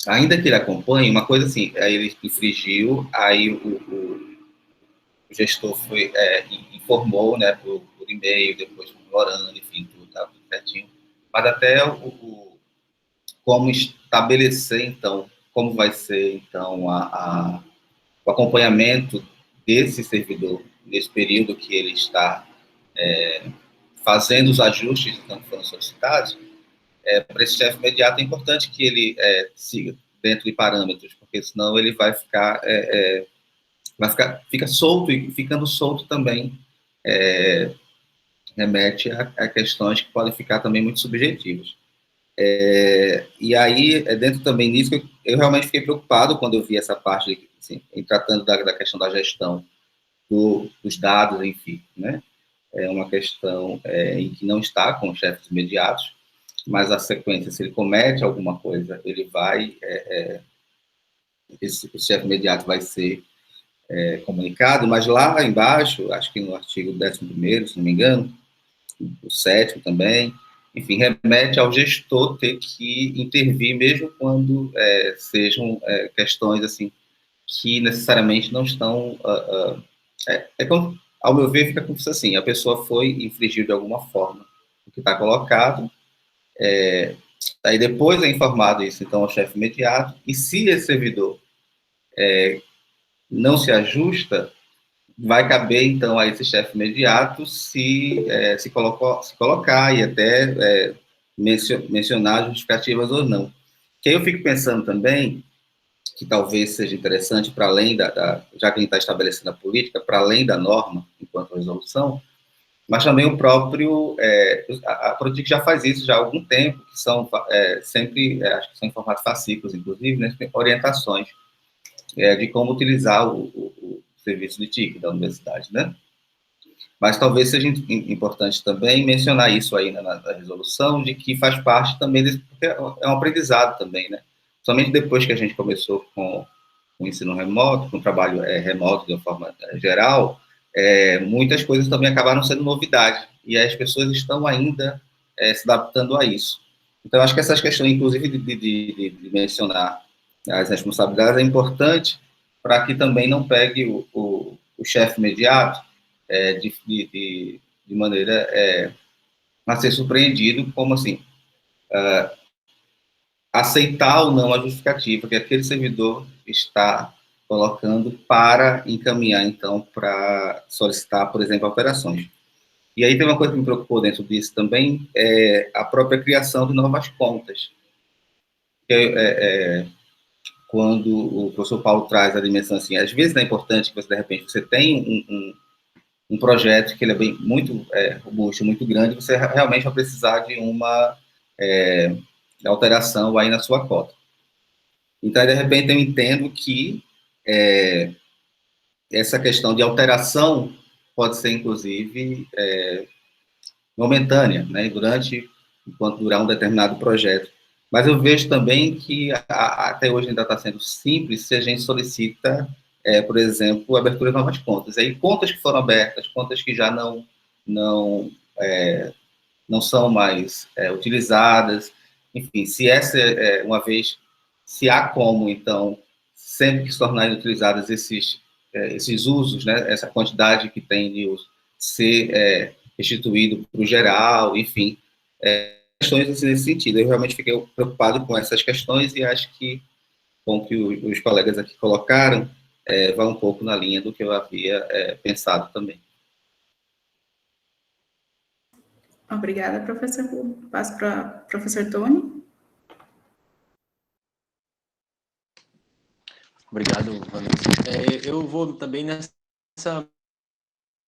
ainda que ele acompanhe, uma coisa assim, aí ele infringiu, aí o gestor informou, né, por e-mail, depois por orando, enfim, tudo estava tudo certinho. Mas até como estabelecer, então, como vai ser, então, o acompanhamento desse servidor nesse período que ele está fazendo os ajustes então, que foram solicitados, para esse chefe imediato é importante que ele siga dentro de parâmetros, porque senão ele vai fica solto, e ficando solto também remete a questões que podem ficar também muito subjetivas. E aí, dentro também nisso, eu realmente fiquei preocupado quando eu vi essa parte, assim, em tratando da questão da gestão dos dados, enfim, né? É uma questão em que não está com os chefes imediatos, mas a sequência, se ele comete alguma coisa, ele vai, esse chefe imediato vai ser comunicado, mas lá embaixo, acho que no artigo 11º, se não me engano, o 7º também, enfim, remete ao gestor ter que intervir, mesmo quando sejam questões, assim, que necessariamente não estão... como, ao meu ver, fica como se assim, a pessoa foi infringir de alguma forma o que está colocado, aí depois é informado isso, então, ao chefe imediato, e se esse servidor não se ajusta, vai caber, então, a esse chefe imediato se colocar e até mencionar justificativas ou não. Que aí eu fico pensando também que talvez seja interessante, para além já que a gente está estabelecendo a política, para além da norma, enquanto resolução, mas também o próprio, a política já faz isso já há algum tempo, que são sempre, acho que são em formato fascículos, inclusive, né, orientações de como utilizar o serviço de TIC da universidade, né? Mas talvez seja importante também mencionar isso aí na resolução, de que faz parte também porque é um aprendizado também, né? somente depois que a gente começou com o ensino remoto, com o trabalho remoto de uma forma geral, muitas coisas também acabaram sendo novidade, e as pessoas estão ainda se adaptando a isso. Então, acho que essas questões, inclusive, de mencionar as responsabilidades, é importante para que também não pegue o chefe imediato de maneira a ser surpreendido, como assim, aceitar ou não a justificativa que aquele servidor está colocando para encaminhar, então, para solicitar, por exemplo, operações. E aí tem uma coisa que me preocupou dentro disso também, a própria criação de novas contas. Quando o professor Paulo traz a dimensão assim, às vezes é importante que você, de repente, você tem um projeto que ele é muito robusto, muito grande, você realmente vai precisar de uma alteração aí na sua cota. Então, de repente, eu entendo que essa questão de alteração pode ser, inclusive, momentânea, né, enquanto durar um determinado projeto. Mas eu vejo também que até hoje ainda está sendo simples se a gente solicita, por exemplo, a abertura de novas contas. Aí, contas que foram abertas, contas que já não são mais utilizadas, enfim, se essa uma vez, se há como, então, sempre que se tornarem utilizadas esses usos, né, essa quantidade que tem de uso, ser restituído para o geral, enfim, questões nesse sentido. Eu realmente fiquei preocupado com essas questões e acho que, com o que os colegas aqui colocaram, vai um pouco na linha do que eu havia pensado também. Obrigada, professor. Passo para o professor Tony. Obrigado, Vanessa. Eu vou também nessa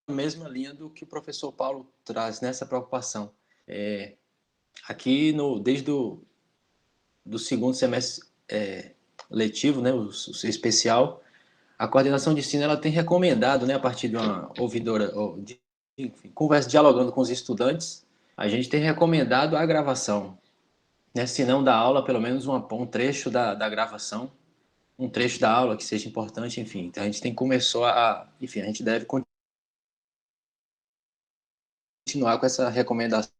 mesma linha do que o professor Paulo traz, nessa preocupação. Aqui, desde do segundo semestre letivo, né, o especial, a coordenação de ensino ela tem recomendado, né, a partir de uma ouvidora, conversa dialogando com os estudantes, a gente tem recomendado a gravação, né, se não da aula, pelo menos um trecho da gravação, um trecho da aula que seja importante, enfim. Então, a gente começou enfim, a gente deve continuar com essa recomendação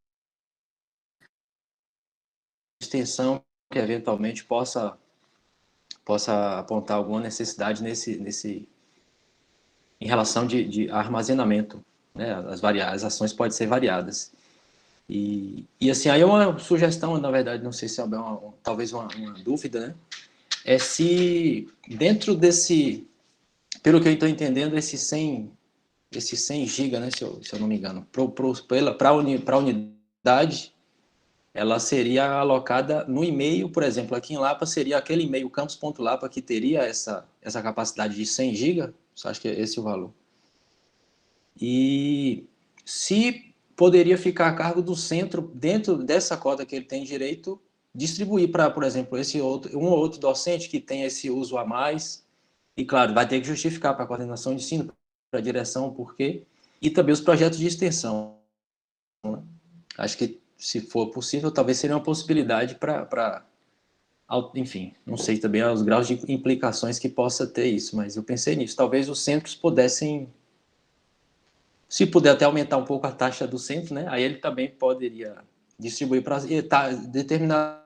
de extensão que eventualmente possa apontar alguma necessidade em relação de armazenamento, né? As ações podem ser variadas. E assim, aí uma sugestão, na verdade, não sei se é talvez uma dúvida, né? Se dentro pelo que eu estou entendendo, esses 100 GB, né, se eu não me engano, para a unidade, ela seria alocada no e-mail, por exemplo, aqui em Lapa seria aquele e-mail campus.lapa que teria essa capacidade de 100 GB, só acho que é esse o valor. E se poderia ficar a cargo do centro, dentro dessa cota que ele tem direito, distribuir para, por exemplo, um ou outro docente que tem esse uso a mais, e claro, vai ter que justificar para a coordenação de ensino, para a direção, o porquê, e também os projetos de extensão. Acho que, se for possível, talvez seria uma possibilidade para enfim, não sei também os graus de implicações que possa ter isso, mas eu pensei nisso. Talvez os centros pudessem, se puder até aumentar um pouco a taxa do centro, né? Aí ele também poderia distribuir para determinados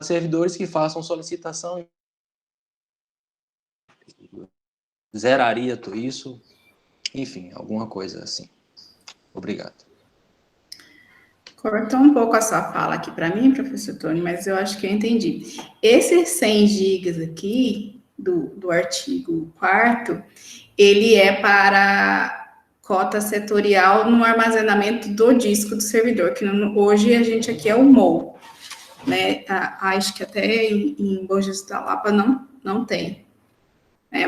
servidores que façam solicitação, zeraria tudo isso, enfim, alguma coisa assim. Obrigado. Cortou um pouco a sua fala aqui para mim, professor Tony, mas eu acho que eu entendi. Esses 100 gigas aqui, do artigo 4º, ele é para cota setorial no armazenamento do disco do servidor, que hoje a gente aqui é o MOL, né? Acho que até em Bom Jesus da Lapa não tem.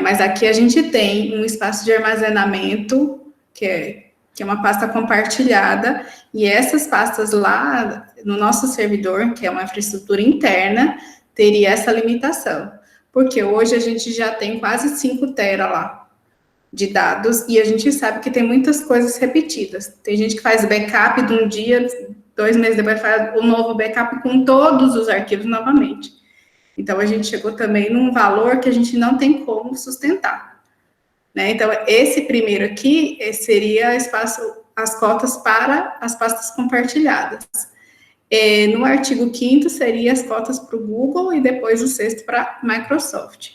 Mas aqui a gente tem um espaço de armazenamento, que é uma pasta compartilhada, e essas pastas lá, no nosso servidor, que é uma infraestrutura interna, teria essa limitação, porque hoje a gente já tem quase 5 tera lá de dados, e a gente sabe que tem muitas coisas repetidas. Tem gente que faz backup de um dia, 2 meses depois faz o novo backup com todos os arquivos novamente. Então, a gente chegou também num valor que a gente não tem como sustentar, né? Então, esse primeiro aqui seria as cotas para as pastas compartilhadas. No artigo 5º, seria as cotas para o Google e depois o 6º para a Microsoft.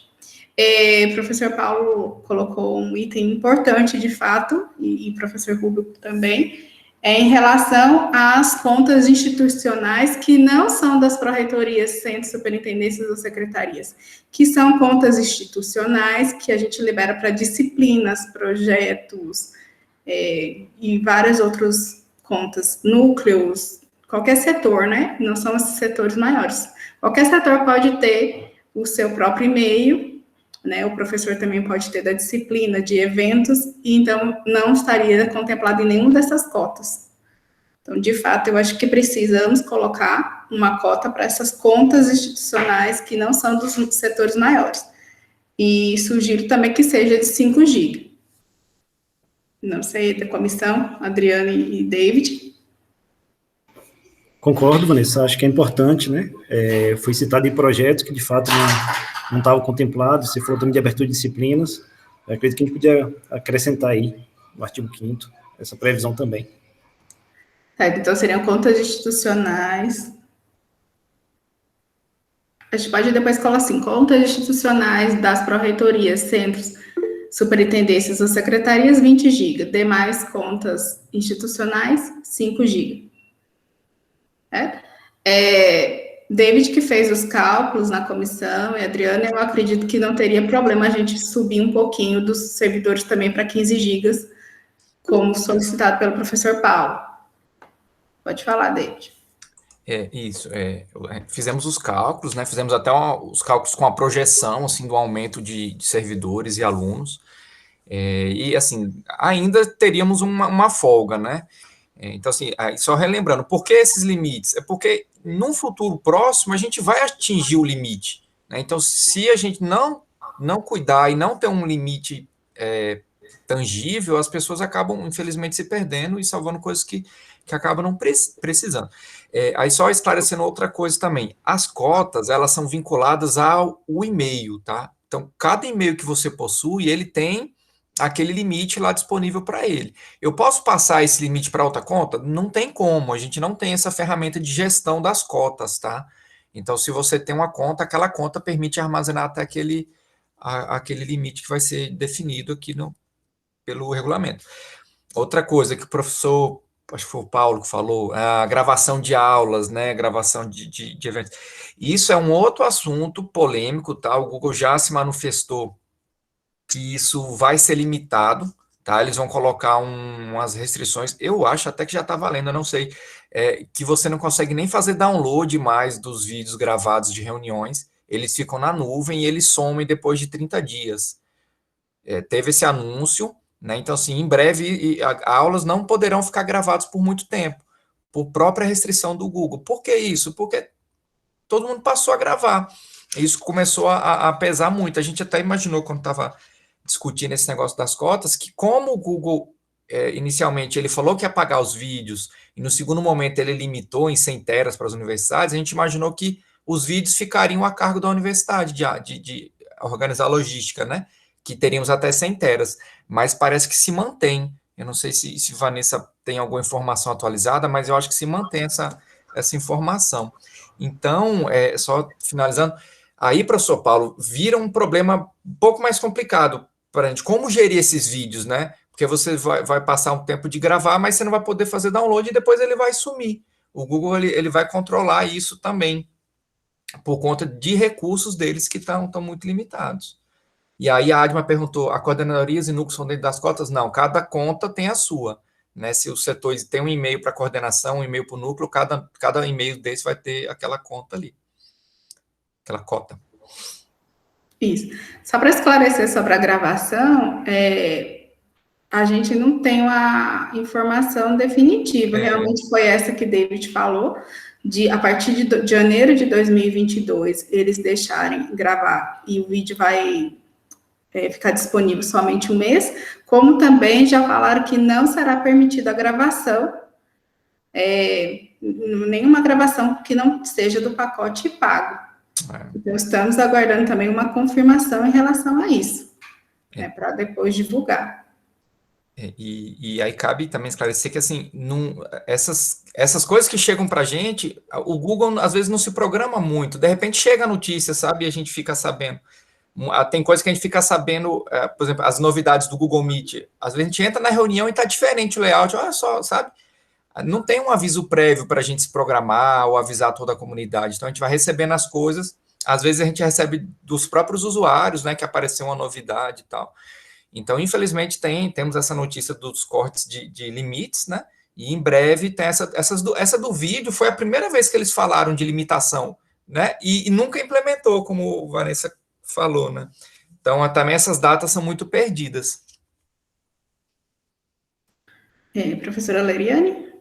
O professor Paulo colocou um item importante, de fato, e professor Rubio também, em relação às contas institucionais que não são das pró-reitorias, centros, superintendências ou secretarias, que são contas institucionais que a gente libera para disciplinas, projetos e várias outras contas, núcleos, qualquer setor, né? Não são esses setores maiores. Qualquer setor pode ter o seu próprio e-mail, né? O professor também pode ter da disciplina, de eventos, e então não estaria contemplado em nenhuma dessas cotas. Então, de fato, eu acho que precisamos colocar uma cota para essas contas institucionais que não são dos setores maiores. E sugiro também que seja de 5 GB. Não sei, da comissão, Adriane e David. Concordo, Vanessa, acho que é importante, né? Foi citado em projetos que, de fato, não estavam contemplados, você falou também de abertura de disciplinas, eu acredito que a gente podia acrescentar aí, no artigo 5º, essa previsão também. Então, seriam contas institucionais. A gente pode depois colocar assim, contas institucionais das pró-reitorias, centros, superintendências ou secretarias, 20 GB. Demais contas institucionais, 5 GB. David, que fez os cálculos na comissão, e a Adriana, eu acredito que não teria problema a gente subir um pouquinho dos servidores também para 15 GB, como solicitado pelo professor Paulo. Pode falar, David. Fizemos os cálculos, né? Fizemos até os cálculos com a projeção, assim, do aumento de servidores e alunos. E, assim, ainda teríamos uma folga, né? Então, assim, só relembrando, por que esses limites? É porque, num futuro próximo, a gente vai atingir o limite, né? Então, se a gente não cuidar e não ter um limite tangível, as pessoas acabam, infelizmente, se perdendo e salvando coisas que acabam não precisando. Aí, só esclarecendo outra coisa também, as cotas, elas são vinculadas ao e-mail, tá? Então, cada e-mail que você possui, ele tem aquele limite lá disponível para ele. Eu posso passar esse limite para outra conta? Não tem como, a gente não tem essa ferramenta de gestão das cotas, tá? Então, se você tem uma conta, aquela conta permite armazenar até aquele limite que vai ser definido aqui pelo regulamento. Outra coisa que o professor, acho que foi o Paulo que falou, a gravação de aulas, né, gravação de eventos. Isso é um outro assunto polêmico, tá? O Google já se manifestou que isso vai ser limitado, tá? Eles vão colocar umas restrições, eu acho até que já está valendo, eu não sei, que você não consegue nem fazer download mais dos vídeos gravados de reuniões, eles ficam na nuvem e eles somem depois de 30 dias. Teve esse anúncio, né? Então, assim, em breve, aulas não poderão ficar gravadas por muito tempo, por própria restrição do Google. Por que isso? Porque todo mundo passou a gravar. Isso começou a pesar muito. A gente até imaginou, quando estava discutindo esse negócio das cotas, que como o Google, inicialmente, ele falou que ia pagar os vídeos, e no segundo momento ele limitou em 100 teras para as universidades, a gente imaginou que os vídeos ficariam a cargo da universidade, de organizar a logística, né? Que teríamos até 100 teras, mas parece que se mantém. Eu não sei se Vanessa tem alguma informação atualizada, mas eu acho que se mantém essa informação. Então, só finalizando, aí, professor Paulo, vira um problema um pouco mais complicado para a gente. Como gerir esses vídeos, né? Porque você vai passar um tempo de gravar, mas você não vai poder fazer download e depois ele vai sumir. O Google ele vai controlar isso também, por conta de recursos deles que estão muito limitados. E aí a Adma perguntou, a coordenadorias e núcleos são dentro das cotas? Não, cada conta tem a sua. Né? Se o setor tem um e-mail para coordenação, um e-mail para o núcleo, cada e-mail desse vai ter aquela conta ali. Aquela cota. Isso. Só para esclarecer sobre a gravação, a gente não tem uma informação definitiva. Realmente foi essa que David falou, a partir de janeiro de 2022, eles deixarem gravar e o vídeo vai ficar disponível somente um mês, como também já falaram que não será permitida a gravação nenhuma gravação que não seja do pacote pago. Então, estamos aguardando também uma confirmação em relação a isso, né, para depois divulgar. E aí cabe também esclarecer que, assim, essas coisas que chegam para a gente, o Google às vezes não se programa muito, de repente chega a notícia, sabe, e a gente fica sabendo. Tem coisa que a gente fica sabendo, por exemplo, as novidades do Google Meet, às vezes a gente entra na reunião e está diferente o layout, olha só, sabe? Não tem um aviso prévio para a gente se programar ou avisar toda a comunidade, então a gente vai recebendo as coisas, às vezes a gente recebe dos próprios usuários, né, que apareceu uma novidade e tal. Então, infelizmente, temos essa notícia dos cortes de limites, né? E em breve tem essa do vídeo, foi a primeira vez que eles falaram de limitação, né? E nunca implementou, como a Vanessa falou, né? Então, também essas datas são muito perdidas. Professora Leriane?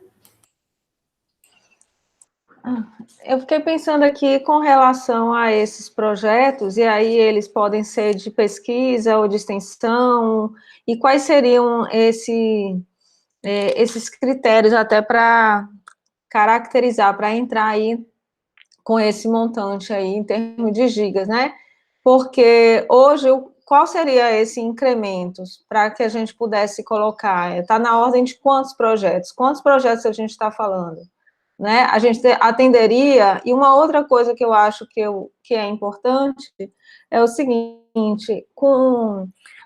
Eu fiquei pensando aqui com relação a esses projetos, e aí eles podem ser de pesquisa ou de extensão, e quais seriam esses critérios até para caracterizar, para entrar aí com esse montante aí em termos de gigas, né? Porque hoje, qual seria esse incremento para que a gente pudesse colocar? Está na ordem de quantos projetos? Quantos projetos a gente está falando? Né? A gente atenderia, e uma outra coisa que eu acho que é importante é o seguinte,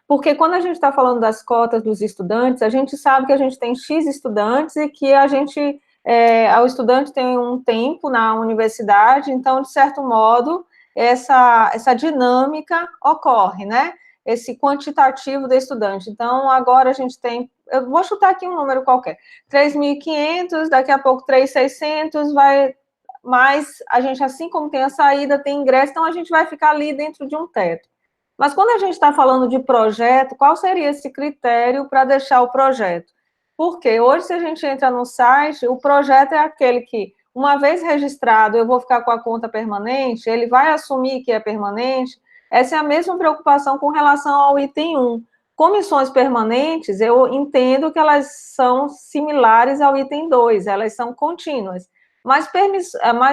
porque quando a gente está falando das cotas dos estudantes, a gente sabe que a gente tem X estudantes e que o estudante tem um tempo na universidade, então, de certo modo, essa dinâmica ocorre, né? Esse quantitativo do estudante. Então, agora a gente tem, eu vou chutar aqui um número qualquer, 3.500, daqui a pouco 3.600, mas a gente, assim como tem a saída, tem ingresso, então a gente vai ficar ali dentro de um teto. Mas quando a gente está falando de projeto, qual seria esse critério para deixar o projeto? Porque hoje, se a gente entra no site, o projeto é aquele que, uma vez registrado, eu vou ficar com a conta permanente, ele vai assumir que é permanente. Essa é a mesma preocupação com relação ao item 1. Comissões permanentes, eu entendo que elas são similares ao item 2, elas são contínuas. Mas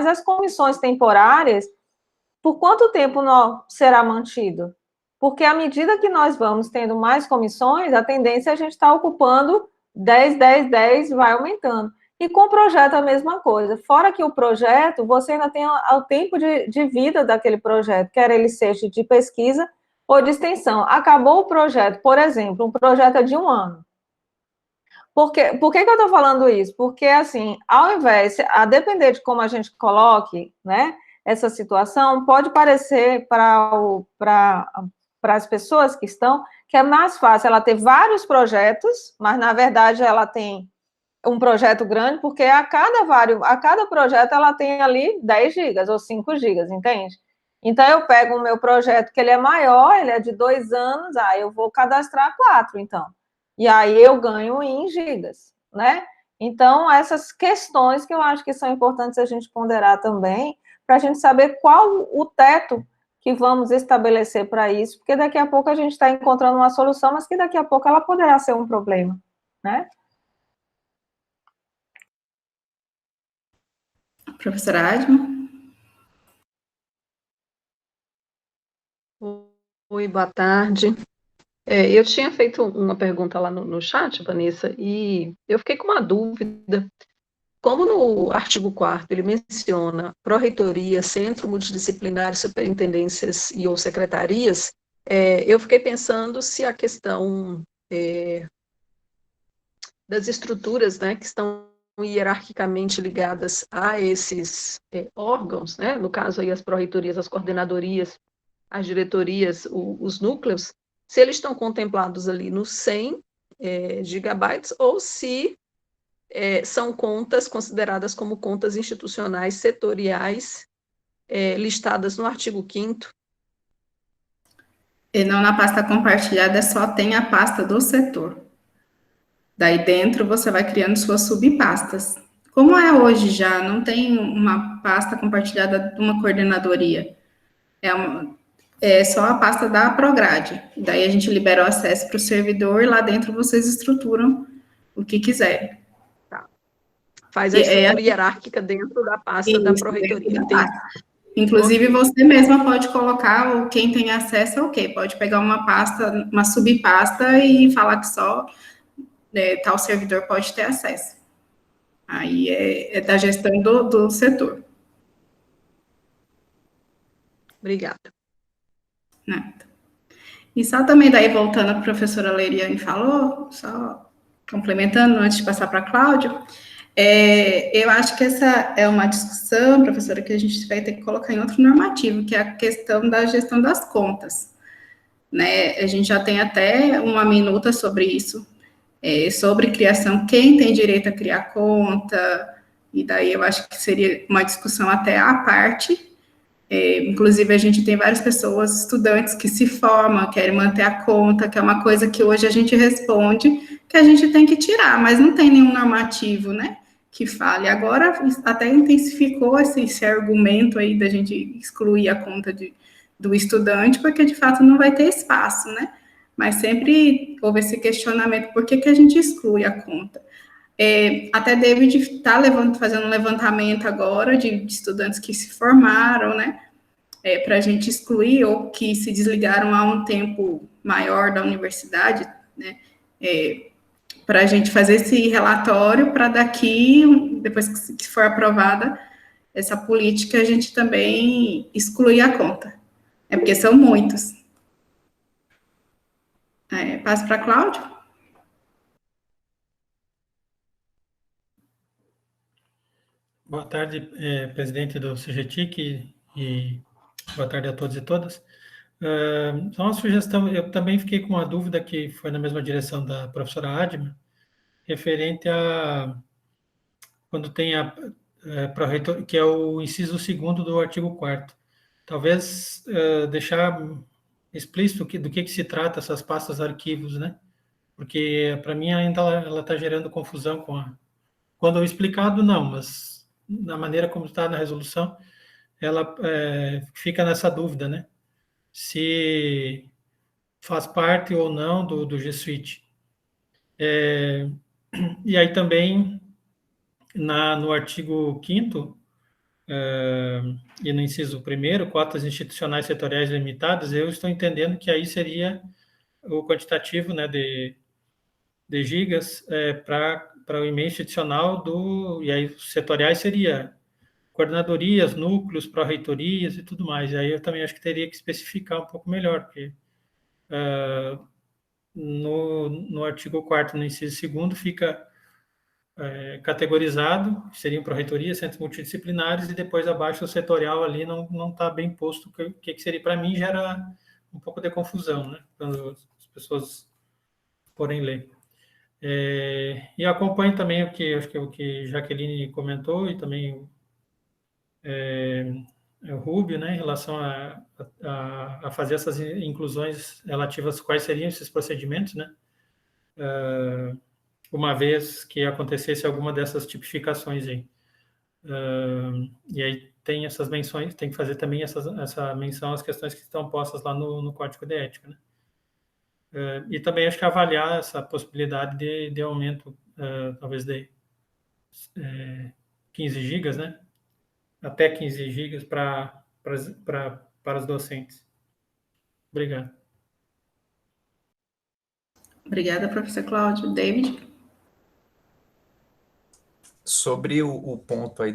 as comissões temporárias, por quanto tempo será mantido? Porque à medida que nós vamos tendo mais comissões, a tendência é a gente estar ocupando 10, 10, 10, vai aumentando. E com o projeto a mesma coisa. Fora que o projeto, você ainda tem o tempo de vida daquele projeto, quer ele seja de pesquisa ou de extensão. Acabou o projeto, por exemplo, um projeto é de 1 ano. Por que eu estou falando isso? Porque, assim, ao invés, a depender de como a gente coloque, né, essa situação, pode parecer para as pessoas que estão, que é mais fácil ela ter vários projetos, mas, na verdade, ela tem um projeto grande, porque a cada projeto ela tem ali 10 gigas ou 5 gigas, entende? Então, eu pego o meu projeto, que ele é maior, ele é de 2 anos, eu vou cadastrar 4, então. E aí eu ganho em gigas, né? Então, essas questões que eu acho que são importantes a gente ponderar também, para a gente saber qual o teto que vamos estabelecer para isso, porque daqui a pouco a gente está encontrando uma solução, mas que daqui a pouco ela poderá ser um problema, né? Professora Adma? Oi, boa tarde. Eu tinha feito uma pergunta lá no chat, Vanessa, e eu fiquei com uma dúvida. Como no artigo 4º ele menciona pró-reitoria, centro multidisciplinar, superintendências e ou secretarias, eu fiquei pensando se a questão das estruturas, né, que estão hierarquicamente ligadas a esses órgãos, né, no caso aí as pró-reitorias, as coordenadorias, as diretorias, os núcleos, se eles estão contemplados ali nos 100 gigabytes ou se são contas consideradas como contas institucionais setoriais listadas no artigo 5º. E não, na pasta compartilhada só tem a pasta do setor. Daí dentro você vai criando suas subpastas. Como é hoje já, não tem uma pasta compartilhada de uma coordenadoria. É só a pasta da Prograde. Daí a gente libera o acesso para o servidor e lá dentro vocês estruturam o que quiserem. Tá. Faz a estrutura hierárquica dentro da pasta da Pró-Reitoria. Inclusive, você mesma pode colocar quem tem acesso ao quê. Pode pegar uma pasta, uma subpasta e falar que só tal servidor pode ter acesso. Aí é da gestão do setor. Obrigada. Nada. E só também daí, voltando a professora Leiriane falou, só complementando antes de passar para a Cláudia, eu acho que essa é uma discussão, professora, que a gente vai ter que colocar em outro normativo, que é a questão da gestão das contas. Né? A gente já tem até uma minuta sobre isso, sobre criação, quem tem direito a criar conta, e daí eu acho que seria uma discussão até à parte. Inclusive, a gente tem várias pessoas, estudantes, que se formam, querem manter a conta, que é uma coisa que hoje a gente responde, que a gente tem que tirar, mas não tem nenhum normativo, né, que fale. Agora, até intensificou esse argumento aí da gente excluir a conta do estudante, porque, de fato, não vai ter espaço, né, mas sempre houve esse questionamento, por que a gente exclui a conta? Até David está fazendo um levantamento agora de estudantes que se formaram, né, para a gente excluir ou que se desligaram há um tempo maior da universidade, né, para a gente fazer esse relatório, para daqui, depois que for aprovada essa política, a gente também excluir a conta, porque são muitos. Passo para a Cláudia. Boa tarde, presidente do CGTIC, e boa tarde a todos e todas. Só uma sugestão, eu também fiquei com uma dúvida que foi na mesma direção da professora Adma, referente a quando tem pró-reitor, que é o inciso 2º do artigo 4º. Talvez deixar explícito do que se trata essas pastas arquivos, né? Porque, para mim, ainda ela está gerando confusão quando eu explicado, não, mas na maneira como está na resolução, ela fica nessa dúvida, né? Se faz parte ou não do G Suite. E aí também, no artigo 5º, e no inciso 1º, cotas institucionais setoriais limitadas, eu estou entendendo que aí seria o quantitativo, né, de gigas para o e-mail institucional e aí os setoriais seria coordenadorias, núcleos, pró-reitorias e tudo mais. E aí eu também acho que teria que especificar um pouco melhor, porque no artigo 4º, no inciso 2º, fica categorizado, seriam pró-reitorias, centros multidisciplinares, e depois abaixo o setorial ali não está bem posto o que seria. Para mim, gera um pouco de confusão, né, quando as pessoas forem ler. E acompanho também acho que o que Jaqueline comentou, e também o Rubio, né, em relação a fazer essas inclusões relativas a quais seriam esses procedimentos, né, uma vez que acontecesse alguma dessas tipificações aí. E aí tem essas menções, tem que fazer também essa menção às questões que estão postas lá no Código de Ética, né. E também acho que avaliar essa possibilidade de aumento, talvez de 15 gigas, né? Até 15 gigas para os docentes. Obrigado. Obrigada, professor Cláudio. David? Sobre o ponto aí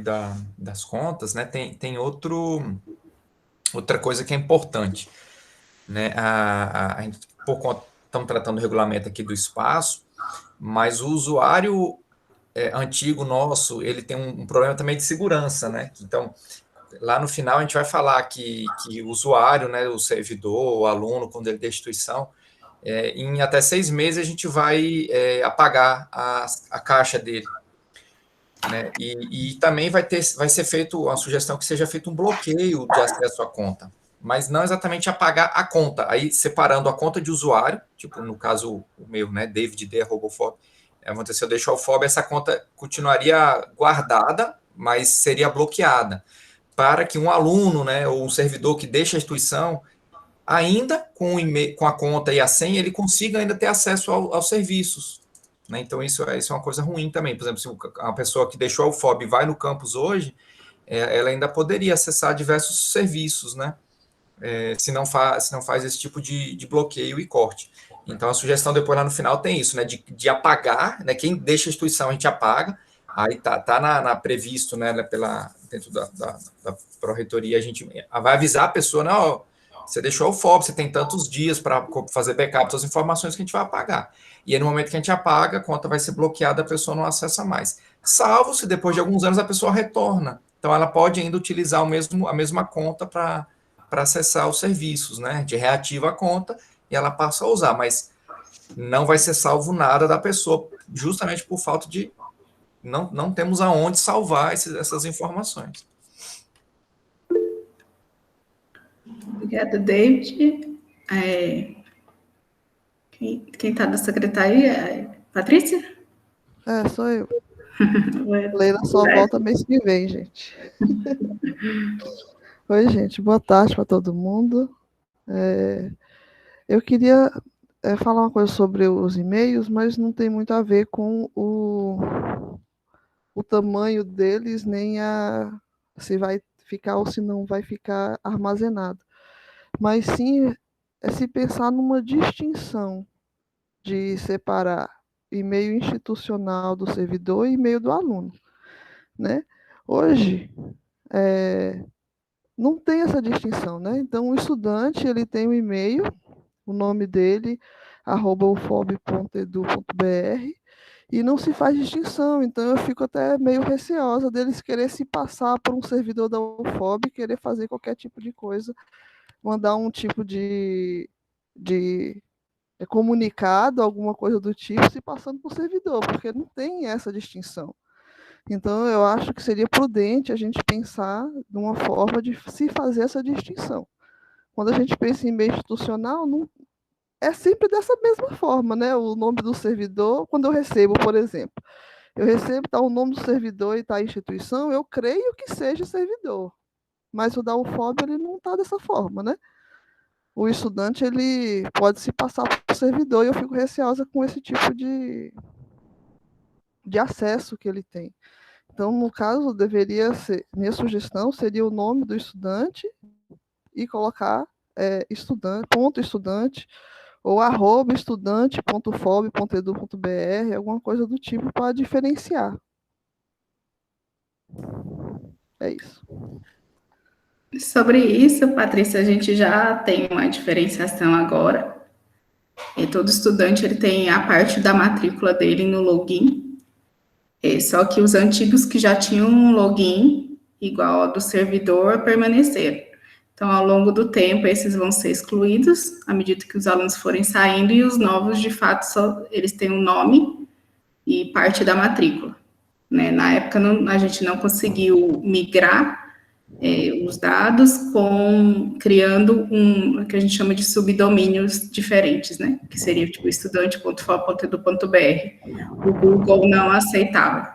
das contas, né, tem outra coisa que é importante, né, a gente, por conta, estamos tratando do regulamento aqui do espaço, mas o usuário antigo nosso, ele tem um problema também de segurança, né, então, lá no final a gente vai falar que o usuário, né, o servidor, o aluno, quando ele der instituição, em até 6 meses a gente vai apagar a caixa dele, né, e também vai ser feito uma sugestão que seja feito um bloqueio de acesso à conta, mas não exatamente apagar a conta, aí separando a conta de usuário, tipo no caso o meu, né, David D, @fob, aconteceu, deixou o FOB, essa conta continuaria guardada, mas seria bloqueada, para que um aluno, né, ou um servidor que deixa a instituição, ainda com a conta e a senha, ele consiga ainda ter acesso aos serviços, né? Então, isso é uma coisa ruim também. Por exemplo, se a pessoa que deixou a UFOB vai no campus hoje, ela ainda poderia acessar diversos serviços, né? Se não faz esse tipo de bloqueio e corte. Então, a sugestão depois lá no final tem isso, né? De apagar, né? Quem deixa a instituição, a gente apaga. Aí tá previsto, né? Dentro da pró-reitoria, a gente vai avisar a pessoa, não, você deixou o FOB, você tem tantos dias para fazer backup das informações que a gente vai apagar. E aí, no momento que a gente apaga, a conta vai ser bloqueada, a pessoa não acessa mais. Salvo se depois de alguns anos a pessoa retorna. Então, ela pode ainda utilizar a mesma conta para acessar os serviços, né? De reativa a conta e ela passa a usar, mas não vai ser salvo nada da pessoa, justamente por falta de... Não temos aonde salvar essas informações. Obrigada, David. Quem está da secretaria é Patrícia? Sou eu. Leila só volta mês que vem, gente. Oi, gente. Boa tarde para todo mundo. Eu queria falar uma coisa sobre os e-mails, mas não tem muito a ver com o tamanho deles, nem se vai ficar ou se não vai ficar armazenado. Mas sim se pensar numa distinção de separar e-mail institucional do servidor e e-mail do aluno, né? Hoje, não tem essa distinção, né? Então, o estudante, ele tem um e-mail, o nome dele, @ufob.edu.br, e não se faz distinção. Então, eu fico até meio receosa deles querer se passar por um servidor da UFOB, querer fazer qualquer tipo de coisa, mandar um tipo de comunicado, alguma coisa do tipo, se passando por servidor, porque não tem essa distinção. Então, eu acho que seria prudente a gente pensar numa forma de se fazer essa distinção. Quando a gente pensa em e-mail institucional, não, é sempre dessa mesma forma, né? O nome do servidor, quando eu recebo, por exemplo, está o nome do servidor e está a instituição, eu creio que seja servidor. Mas o da UFOB, ele não está dessa forma, né? O estudante, ele pode se passar por servidor, e eu fico receosa com esse tipo de acesso que ele tem. Então, no caso, deveria ser, minha sugestão seria o nome do estudante e colocar estudante, ou @estudante.fob.edu.br, alguma coisa do tipo para diferenciar. É isso. Sobre isso, Patrícia, a gente já tem uma diferenciação agora. E todo estudante ele tem a parte da matrícula dele no login. Só que os antigos que já tinham um login igual ao do servidor permaneceram. Então, ao longo do tempo, esses vão ser excluídos, à medida que os alunos forem saindo, e os novos, de fato, eles têm um nome e parte da matrícula, né? Na época, a gente não conseguiu migrar os dados criando o que a gente chama de subdomínios diferentes, né? Que seria tipo estudante.fob.edu.br. O Google não aceitava,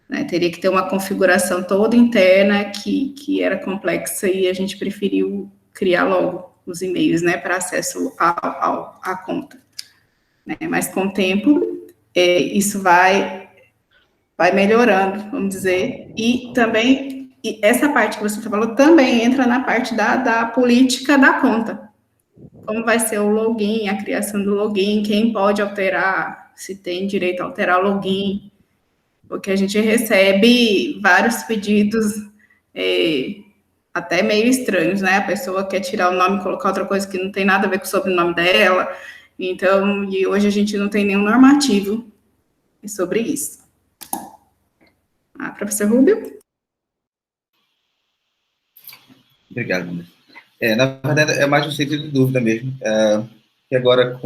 né? Teria que ter uma configuração toda interna que era complexa, e a gente preferiu criar logo os e-mails, né? Para acesso à conta, né? Mas com o tempo, isso vai melhorando, vamos dizer, e também... E essa parte que você falou também entra na parte da política da conta. Como vai ser o login, a criação do login, quem pode alterar, se tem direito a alterar o login, porque a gente recebe vários pedidos até meio estranhos, né? A pessoa quer tirar o nome e colocar outra coisa que não tem nada a ver com o sobrenome dela. Então, e hoje a gente não tem nenhum normativo sobre isso. Professor Rubio? Obrigado, André. Na verdade, é mais um sentido de dúvida mesmo, que agora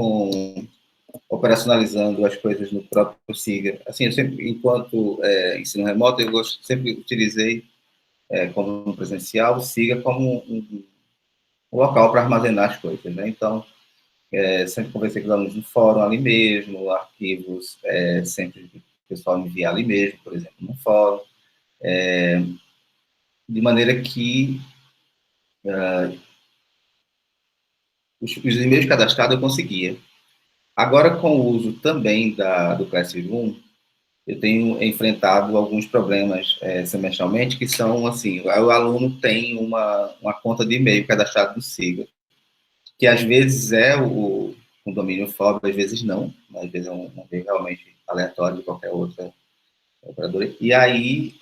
operacionalizando as coisas no próprio SIGA, assim, eu sempre, enquanto ensino remoto, eu sempre utilizei como presencial o SIGA como um local para armazenar as coisas, né? Então, sempre conversei com os alunos no fórum ali mesmo, arquivos sempre o pessoal envia ali mesmo, por exemplo, no fórum, de maneira que os e-mails cadastrados eu conseguia. Agora, com o uso também do Classroom, eu tenho enfrentado alguns problemas semestralmente, que são, assim, o aluno tem uma conta de e-mail cadastrado no Siga, que às vezes é um domínio FOB, às vezes não, às vezes é um e-mail realmente aleatório de qualquer outra operadora. E aí,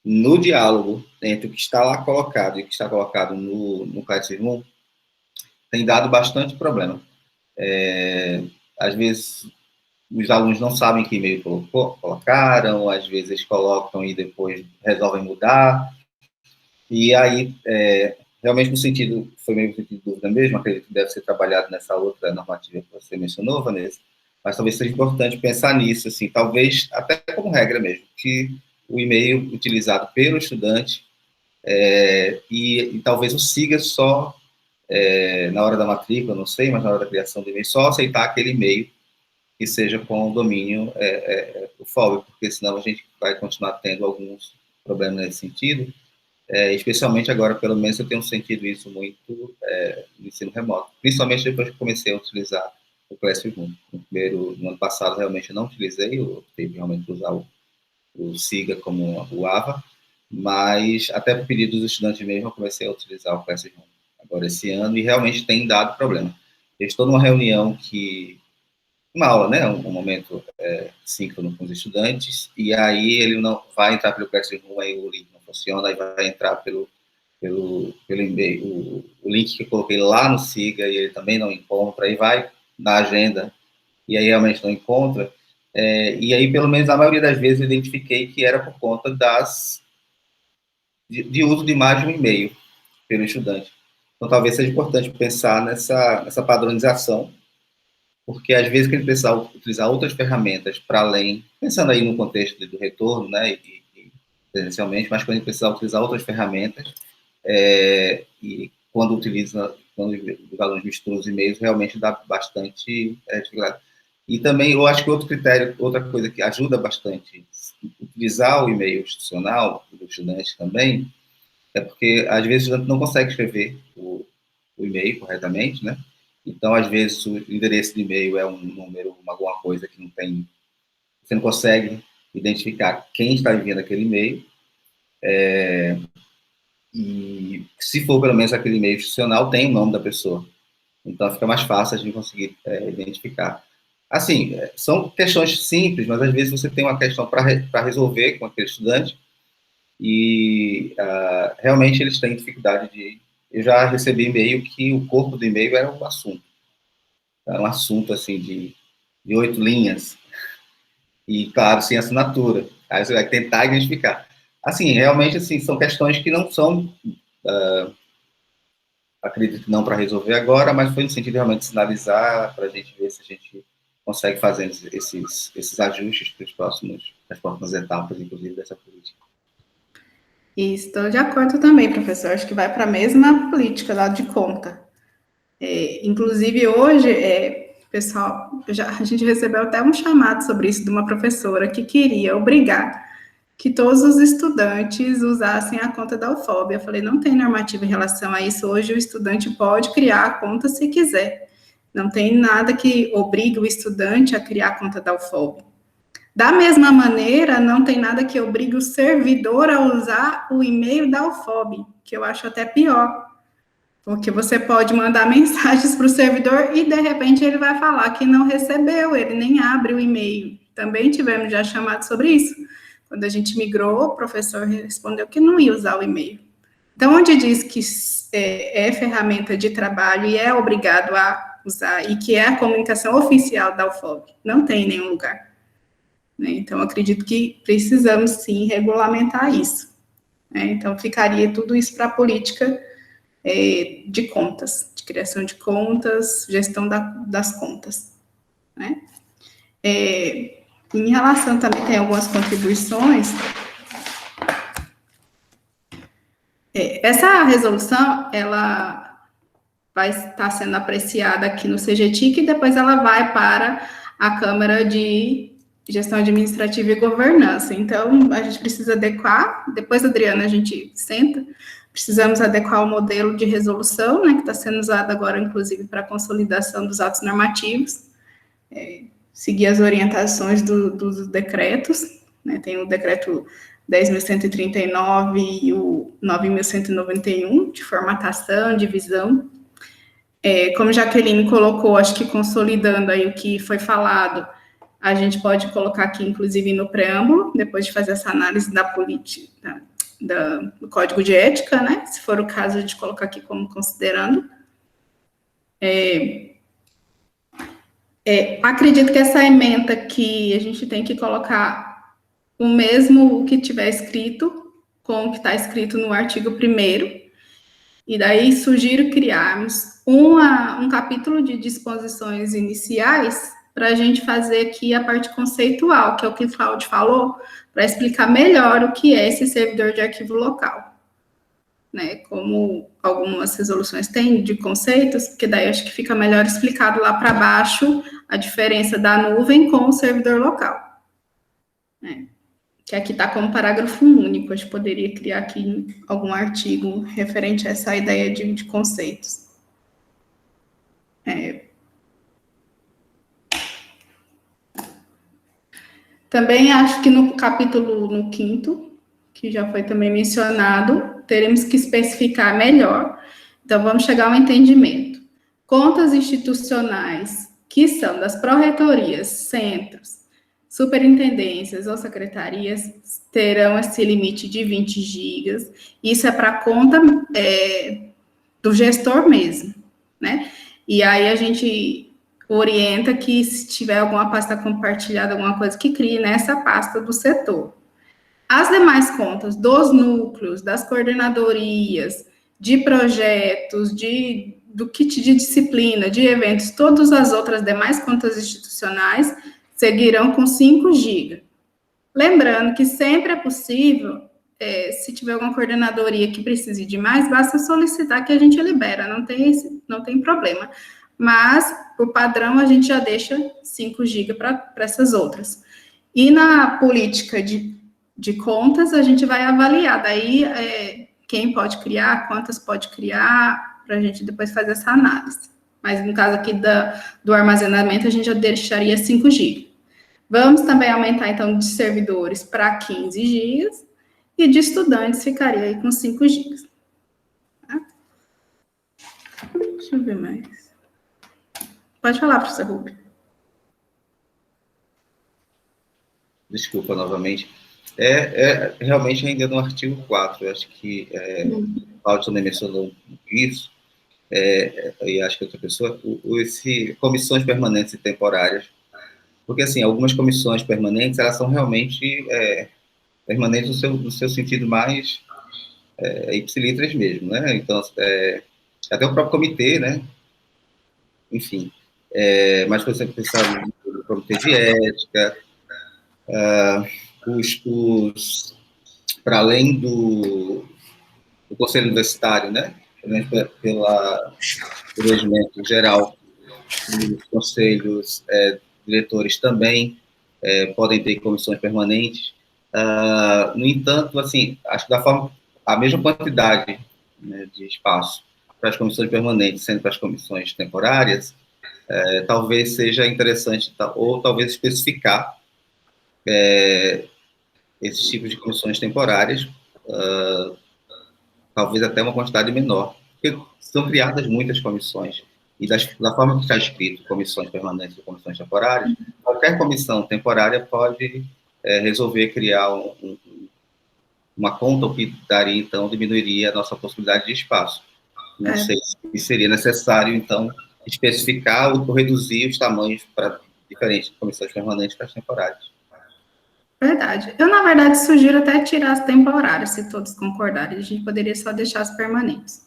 no diálogo entre o que está lá colocado e o que está colocado no Classroom, tem dado bastante problema. Às vezes, os alunos não sabem que e-mail colocaram, às vezes eles colocam e depois resolvem mudar. E aí, realmente, foi meio no sentido de dúvida mesmo, acredito que deve ser trabalhado nessa outra normativa que você mencionou, Vanessa, mas talvez seja importante pensar nisso, assim, talvez até como regra mesmo, que o e-mail utilizado pelo estudante e talvez o Siga só na hora da matrícula, não sei, mas na hora da criação do e-mail, só aceitar aquele e-mail que seja com o domínio o FOB, porque senão a gente vai continuar tendo alguns problemas nesse sentido, especialmente agora, pelo menos eu tenho sentido isso muito no ensino remoto, principalmente depois que comecei a utilizar o Classroom. No ano passado, realmente eu não utilizei, eu tive realmente que usar o Siga como o AVA, mas até por pedido dos estudantes mesmo, eu comecei a utilizar o Classroom agora esse ano, e realmente tem dado problema. Eu estou numa reunião uma aula, né, um momento síncrono com os estudantes, e aí ele não vai entrar pelo Classroom, aí o link não funciona, aí vai entrar pelo e-mail, o link que eu coloquei lá no Siga, e ele também não encontra, aí vai na agenda, e aí realmente não encontra, e aí, pelo menos, a maioria das vezes eu identifiquei que era por conta de uso de mais de um e-mail pelo estudante. Então, talvez seja importante pensar nessa padronização, porque às vezes que ele precisa utilizar outras ferramentas para além, pensando aí no contexto do retorno, né, e presencialmente, mas quando ele precisa utilizar outras ferramentas, e quando os alunos misturam os e-mails, realmente dá bastante dificuldade. E também, eu acho que outra coisa que ajuda bastante utilizar o e-mail institucional do estudante também, porque às vezes o estudante não consegue escrever o e-mail corretamente, né? Então, às vezes, o endereço de e-mail é um número, alguma coisa que não tem... Você não consegue identificar quem está enviando aquele e-mail. E, se for, pelo menos, aquele e-mail institucional, tem o nome da pessoa. Então, fica mais fácil a gente conseguir identificar. Assim, são questões simples, mas, às vezes, você tem uma questão para resolver com aquele estudante e, realmente, eles têm dificuldade de... Eu já recebi e-mail que o corpo do e-mail era um assunto. Era um assunto, assim, de 8 linhas. E, claro, sem assinatura. Aí você vai tentar identificar. Assim, realmente, assim, são questões que não são, acredito que não para resolver agora, mas foi no sentido de realmente sinalizar, para a gente ver se a gente consegue fazer esses ajustes para as próximas etapas, inclusive, dessa política. Estou de acordo também, professor. Acho que vai para a mesma política lá de conta. Inclusive, hoje, pessoal, a gente recebeu até um chamado sobre isso de uma professora que queria obrigar que todos os estudantes usassem a conta da UFOB. Eu falei, não tem normativa em relação a isso. Hoje, o estudante pode criar a conta se quiser. Não tem nada que obrigue o estudante a criar a conta da UFOB. Da mesma maneira, não tem nada que obrigue o servidor a usar o e-mail da UFOB, que eu acho até pior, porque você pode mandar mensagens para o servidor e, de repente, ele vai falar que não recebeu, ele nem abre o e-mail. Também tivemos já chamado sobre isso. Quando a gente migrou, o professor respondeu que não ia usar o e-mail. Então, onde diz que é ferramenta de trabalho e é obrigado a usar, e que é a comunicação oficial da UFOB, não tem em nenhum lugar. Então, acredito que precisamos, sim, regulamentar isso. Então, ficaria tudo isso para a política de contas, de criação de contas, gestão das contas. Em relação também, tem algumas contribuições. Essa resolução, ela vai estar sendo apreciada aqui no CGTIC e depois ela vai para a Câmara de Gestão Administrativa e Governança. Então, a gente precisa adequar. Depois, Adriana, a gente senta Precisamos adequar o modelo de resolução, né, que está sendo usado agora, inclusive, para a consolidação dos atos normativos, seguir as orientações dos decretos, né, tem o decreto 10.139 e o 9.191, de formatação, divisão. Como Jaqueline colocou, acho que consolidando aí o que foi falado, a gente pode colocar aqui, inclusive, no preâmbulo, depois de fazer essa análise da política, do Código de Ética, né? Se for o caso, a gente colocar aqui como considerando. Acredito que essa ementa que a gente tem que colocar o mesmo que tiver escrito, com o que está escrito no artigo 1º, e daí sugiro criarmos um capítulo de disposições iniciais para a gente fazer aqui a parte conceitual, que é o que o Cláudio falou, para explicar melhor o que é esse servidor de arquivo local. Né, como algumas resoluções têm de conceitos, porque daí acho que fica melhor explicado lá para baixo a diferença da nuvem com o servidor local. Né, que aqui está como parágrafo único, a gente poderia criar aqui algum artigo referente a essa ideia de conceitos. Também acho que no capítulo, no 5º, que já foi também mencionado, teremos que especificar melhor. Então, vamos chegar a um entendimento. Contas institucionais que são das pró-reitorias, centros, superintendências ou secretarias terão esse limite de 20 gigas. Isso é para conta do gestor mesmo, né? E aí a gente orienta que se tiver alguma pasta compartilhada, alguma coisa, que crie nessa pasta do setor. As demais contas dos núcleos, das coordenadorias, de projetos, do kit de disciplina, de eventos, todas as outras demais contas institucionais seguirão com 5 GB. Lembrando que sempre é possível, se tiver alguma coordenadoria que precise de mais, basta solicitar que a gente libera, não tem problema. Mas, por padrão, a gente já deixa 5 GB para essas outras. E na política de contas, a gente vai avaliar, daí quem pode criar, quantas pode criar, para a gente depois fazer essa análise. Mas no caso aqui do armazenamento, a gente já deixaria 5 GB. Vamos também aumentar, então, de servidores para 15 GB, e de estudantes ficaria aí com 5 GB. Tá? Deixa eu ver mais. Pode falar, professor Rubio. Desculpa novamente. Realmente ainda no artigo 4, eu acho que o Cláudio também mencionou isso, e acho que outra pessoa, comissões permanentes e temporárias, porque, assim, algumas comissões permanentes, elas são realmente permanentes no seu sentido mais ipsilitras mesmo, né? Então, até o próprio comitê, né? Enfim, mas, por exemplo, pensar no comitê de ética, para além do Conselho Universitário, né? Pelo regimento geral, os conselhos diretores também podem ter comissões permanentes. No entanto, assim, acho que a mesma quantidade, né, de espaço para as comissões permanentes, sendo para as comissões temporárias, talvez seja interessante, ou talvez especificar esses tipos de comissões temporárias, talvez até uma quantidade menor, porque são criadas muitas comissões, e da forma que está escrito, comissões permanentes ou comissões temporárias, qualquer comissão temporária pode resolver criar uma conta, o que daria, então, diminuiria a nossa possibilidade de espaço. Não sei se seria necessário, então, especificar ou reduzir os tamanhos para diferentes comissões permanentes para as temporárias. Verdade. Eu, na verdade, sugiro até tirar as temporárias, se todos concordarem. A gente poderia só deixar as permanentes.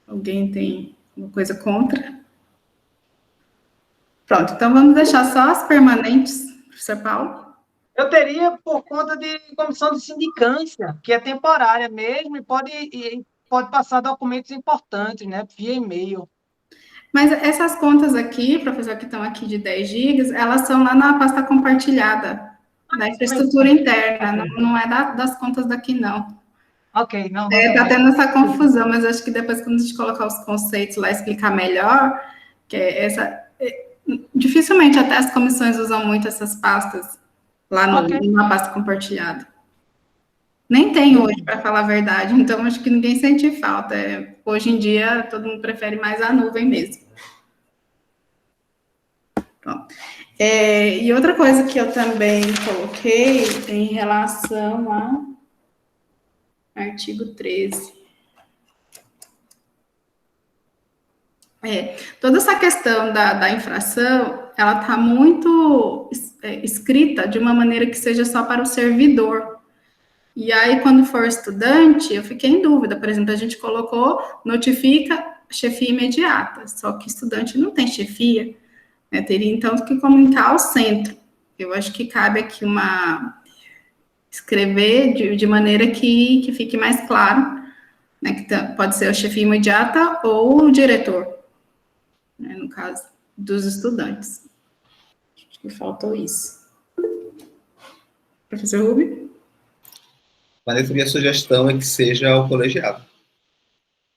Alguém tem alguma coisa contra? Pronto, então vamos deixar só as permanentes, professor Paulo. Eu teria por conta de comissão de sindicância, que é temporária mesmo, e pode passar documentos importantes, né, via e-mail. Mas essas contas aqui, professor, que estão aqui de 10 GB, elas são lá na pasta compartilhada. da infraestrutura interna, não é das contas daqui, não. Ok, não. Tá tendo essa confusão, mas acho que depois, quando a gente colocar os conceitos lá, explicar melhor, que dificilmente até as comissões usam muito essas pastas lá numa pasta compartilhada. Nem tem hoje, para falar a verdade, então acho que ninguém sente falta. Hoje em dia, todo mundo prefere mais a nuvem mesmo. Pronto. E outra coisa que eu também coloquei em relação ao artigo 13. Toda essa questão da infração, ela está muito escrita de uma maneira que seja só para o servidor. E aí, quando for estudante, eu fiquei em dúvida. Por exemplo, a gente colocou, notifica chefia imediata, só que estudante não tem chefia, né? Teria, então, que comunicar ao centro. Eu acho que cabe aqui escrever de maneira que fique mais claro, né? Que pode ser a chefia imediata ou o diretor, né? No caso dos estudantes. Acho que faltou isso. Professor Rubio? Mas a minha sugestão é que seja o colegiado,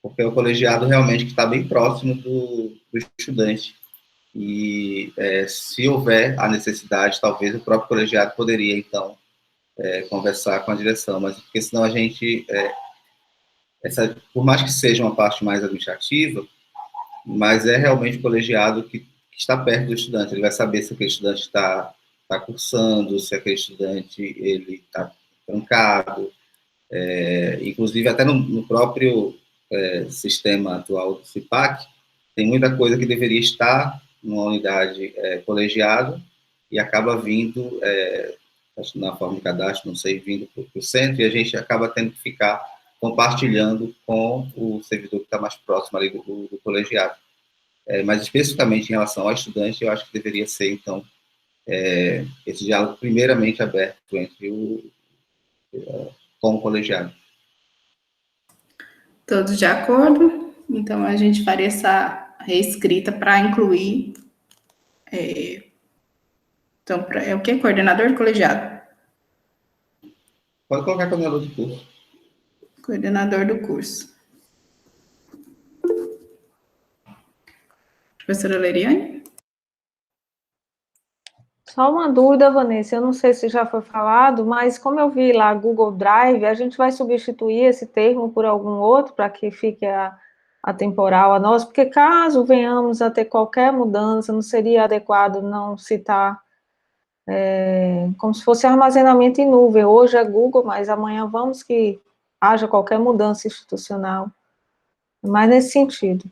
porque é o colegiado realmente que está bem próximo do estudante. E se houver a necessidade, talvez o próprio colegiado poderia, então, conversar com a direção, mas porque senão a gente, por mais que seja uma parte mais administrativa, mas é realmente o colegiado que está perto do estudante. Ele vai saber se aquele estudante está cursando, se aquele estudante ele está trancado, inclusive até no próprio sistema atual do CIPAC, tem muita coisa que deveria estar numa unidade colegiada e acaba vindo, na forma de cadastro, não sei, vindo para o centro, e a gente acaba tendo que ficar compartilhando com o servidor que está mais próximo ali do colegiado. Mas especificamente em relação ao estudante, eu acho que deveria ser, então, esse diálogo primeiramente aberto entre com o colegiado. Todos de acordo? Então, a gente faria essa reescrita para incluir... então, o que? Coordenador do colegiado? Pode colocar coordenador do curso. Coordenador do curso. Professora Leriane? Só uma dúvida, Vanessa, eu não sei se já foi falado, mas como eu vi lá Google Drive, a gente vai substituir esse termo por algum outro para que fique atemporal a nós, porque caso venhamos a ter qualquer mudança, não seria adequado não citar como se fosse armazenamento em nuvem. Hoje é Google, mas amanhã vamos que haja qualquer mudança institucional. Mas nesse sentido.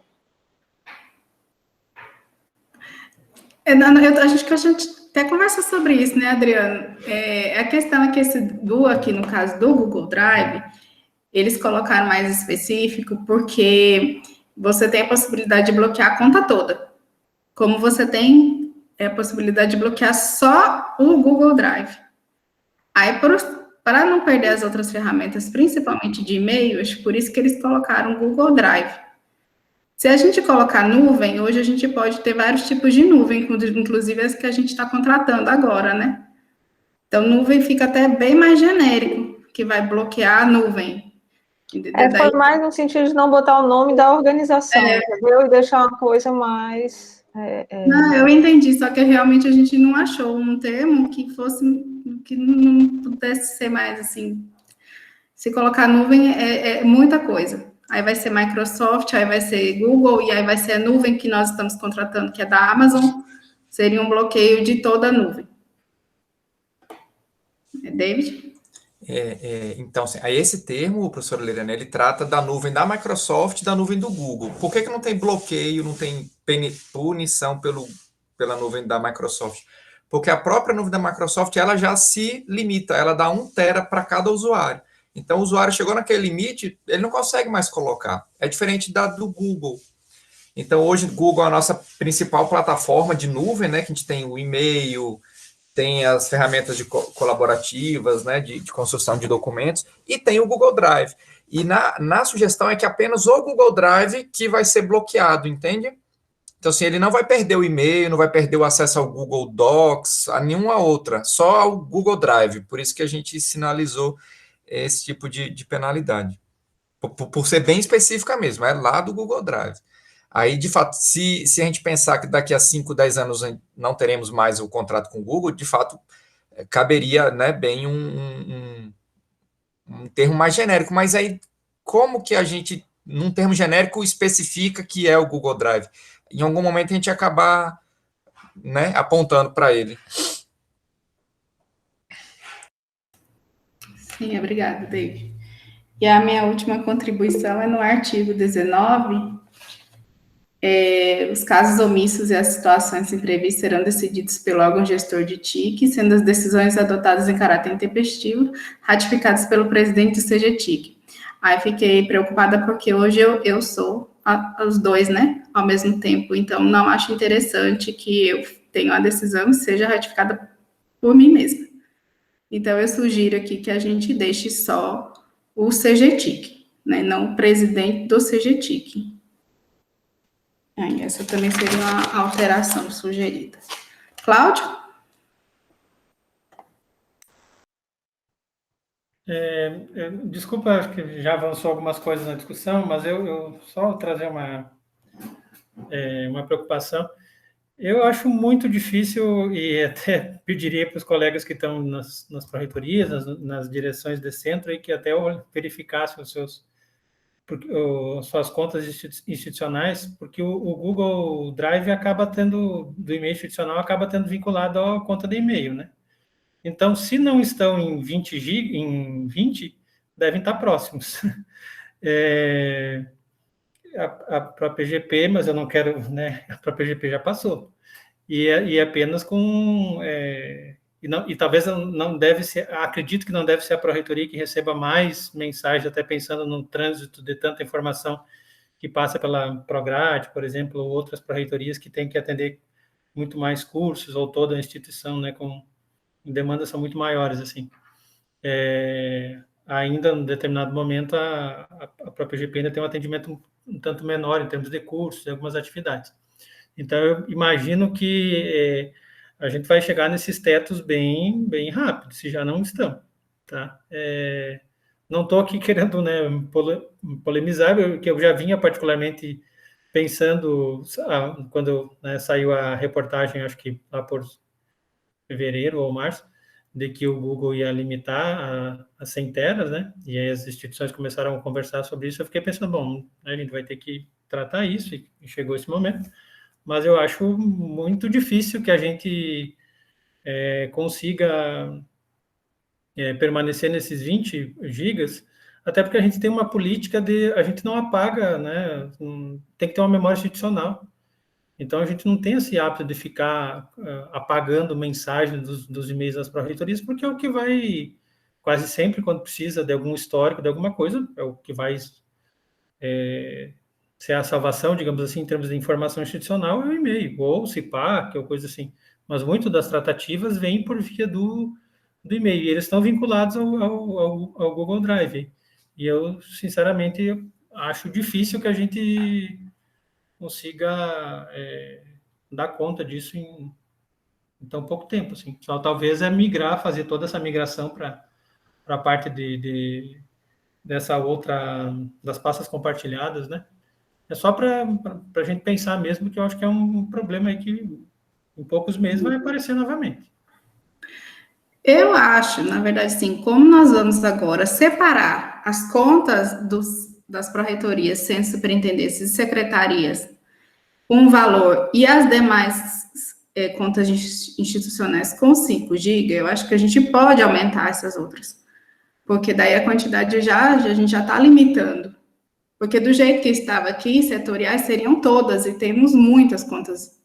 Acho que a gente até conversa sobre isso, né, Adriano? A questão é que aqui no caso do Google Drive, eles colocaram mais específico porque você tem a possibilidade de bloquear a conta toda. Como você tem a possibilidade de bloquear só o Google Drive. Aí, para não perder as outras ferramentas, principalmente de e-mail, acho por isso que eles colocaram o Google Drive. Se a gente colocar nuvem, hoje a gente pode ter vários tipos de nuvem, inclusive as que a gente está contratando agora, né? Então, nuvem fica até bem mais genérico, que vai bloquear a nuvem. Foi mais no sentido de não botar o nome da organização, entendeu? E deixar uma coisa mais... Não, eu entendi, só que realmente a gente não achou um termo que não pudesse ser mais assim. Se colocar nuvem é muita coisa. Aí vai ser Microsoft, aí vai ser Google, e aí vai ser a nuvem que nós estamos contratando, que é da Amazon. Seria um bloqueio de toda a nuvem. David? Então, assim, aí esse termo, professor Leriane, ele trata da nuvem da Microsoft e da nuvem do Google. Por que não tem bloqueio, não tem punição pela nuvem da Microsoft? Porque a própria nuvem da Microsoft, ela já se limita, ela dá 1 tera para cada usuário. Então, o usuário chegou naquele limite, ele não consegue mais colocar. É diferente da do Google. Então, hoje, o Google é a nossa principal plataforma de nuvem, né? Que a gente tem o e-mail, tem as ferramentas colaborativas, né? De construção de documentos, e tem o Google Drive. E na sugestão é que apenas o Google Drive que vai ser bloqueado, entende? Então, assim, ele não vai perder o e-mail, não vai perder o acesso ao Google Docs, a nenhuma outra, só ao Google Drive. Por isso que a gente sinalizou esse tipo de penalidade. Por ser bem específica mesmo, é lá do Google Drive. Aí, de fato, se a gente pensar que daqui a 5, 10 anos não teremos mais o contrato com o Google, de fato, caberia, né, bem um termo mais genérico. Mas aí, como que a gente, num termo genérico, especifica que é o Google Drive? Em algum momento a gente acabar, né, apontando para ele. Sim, obrigada, David. E a minha última contribuição é no artigo 19. Os casos omissos e as situações imprevistas serão decididos pelo órgão gestor de TIC, sendo as decisões adotadas em caráter intempestivo, ratificadas pelo presidente do CGTIC. Aí fiquei preocupada porque hoje eu sou os dois, né, ao mesmo tempo, então não acho interessante que eu tenha uma decisão que seja ratificada por mim mesma. Então eu sugiro aqui que a gente deixe só o CGTIC, né, não o presidente do CGTIC. Essa também seria uma alteração sugerida. Cláudio? Desculpa, acho que já avançou algumas coisas na discussão, mas eu só trazer uma preocupação. Eu acho muito difícil, e até pediria para os colegas que estão nas pró-reitorias, nas direções de centro, e que até verificassem suas contas institucionais, porque o Google Drive acaba tendo, do e-mail institucional, acaba tendo vinculado à conta de e-mail, né? Então, se não estão em 20, devem estar próximos. A própria PGP, mas eu não quero, né? A própria PGP já passou. E apenas com... E talvez não deve ser... Acredito que não deve ser a pró-reitoria que receba mais mensagens, até pensando no trânsito de tanta informação que passa pela Prograde, por exemplo, ou outras pró-reitorias que têm que atender muito mais cursos, ou toda a instituição, né, com demandas são muito maiores, assim. Ainda, em determinado momento, a própria GP ainda tem um atendimento um tanto menor em termos de cursos e algumas atividades. Então, eu imagino que a gente vai chegar nesses tetos bem, bem rápido, se já não estão, tá? Não estou aqui querendo, né, polemizar, porque eu já vinha particularmente pensando, quando, né, saiu a reportagem, acho que lá por fevereiro ou março, de que o Google ia limitar a 100 teras, né? E aí as instituições começaram a conversar sobre isso. Eu fiquei pensando, bom, a gente vai ter que tratar isso, e chegou esse momento. Mas eu acho muito difícil que a gente consiga permanecer nesses 20 gigas, até porque a gente tem uma política a gente não apaga, né? Tem que ter uma memória institucional. Então, a gente não tem esse hábito de ficar apagando mensagens dos e-mails das pró-reitorias, porque é o que vai, quase sempre, quando precisa de algum histórico, de alguma coisa, é o que vai ser a salvação, digamos assim, em termos de informação institucional, é o e-mail, ou o CIPAC, ou coisa assim. Mas muito das tratativas vêm por via do e-mail, e eles estão vinculados ao Google Drive. E eu, sinceramente, acho difícil que a gente consiga dar conta disso em tão pouco tempo, assim. Só talvez fazer toda essa migração para a parte dessa outra, das pastas compartilhadas, né? É só para a gente pensar mesmo, que eu acho que é um problema aí que em poucos meses vai aparecer novamente. Eu acho, na verdade, sim, como nós vamos agora separar as contas das pró-reitorias, centros superintendências e secretarias, um valor, e as demais contas institucionais com 5 GB, eu acho que a gente pode aumentar essas outras, porque daí a quantidade a gente já está limitando, porque do jeito que estava aqui, setoriais seriam todas, e temos muitas contas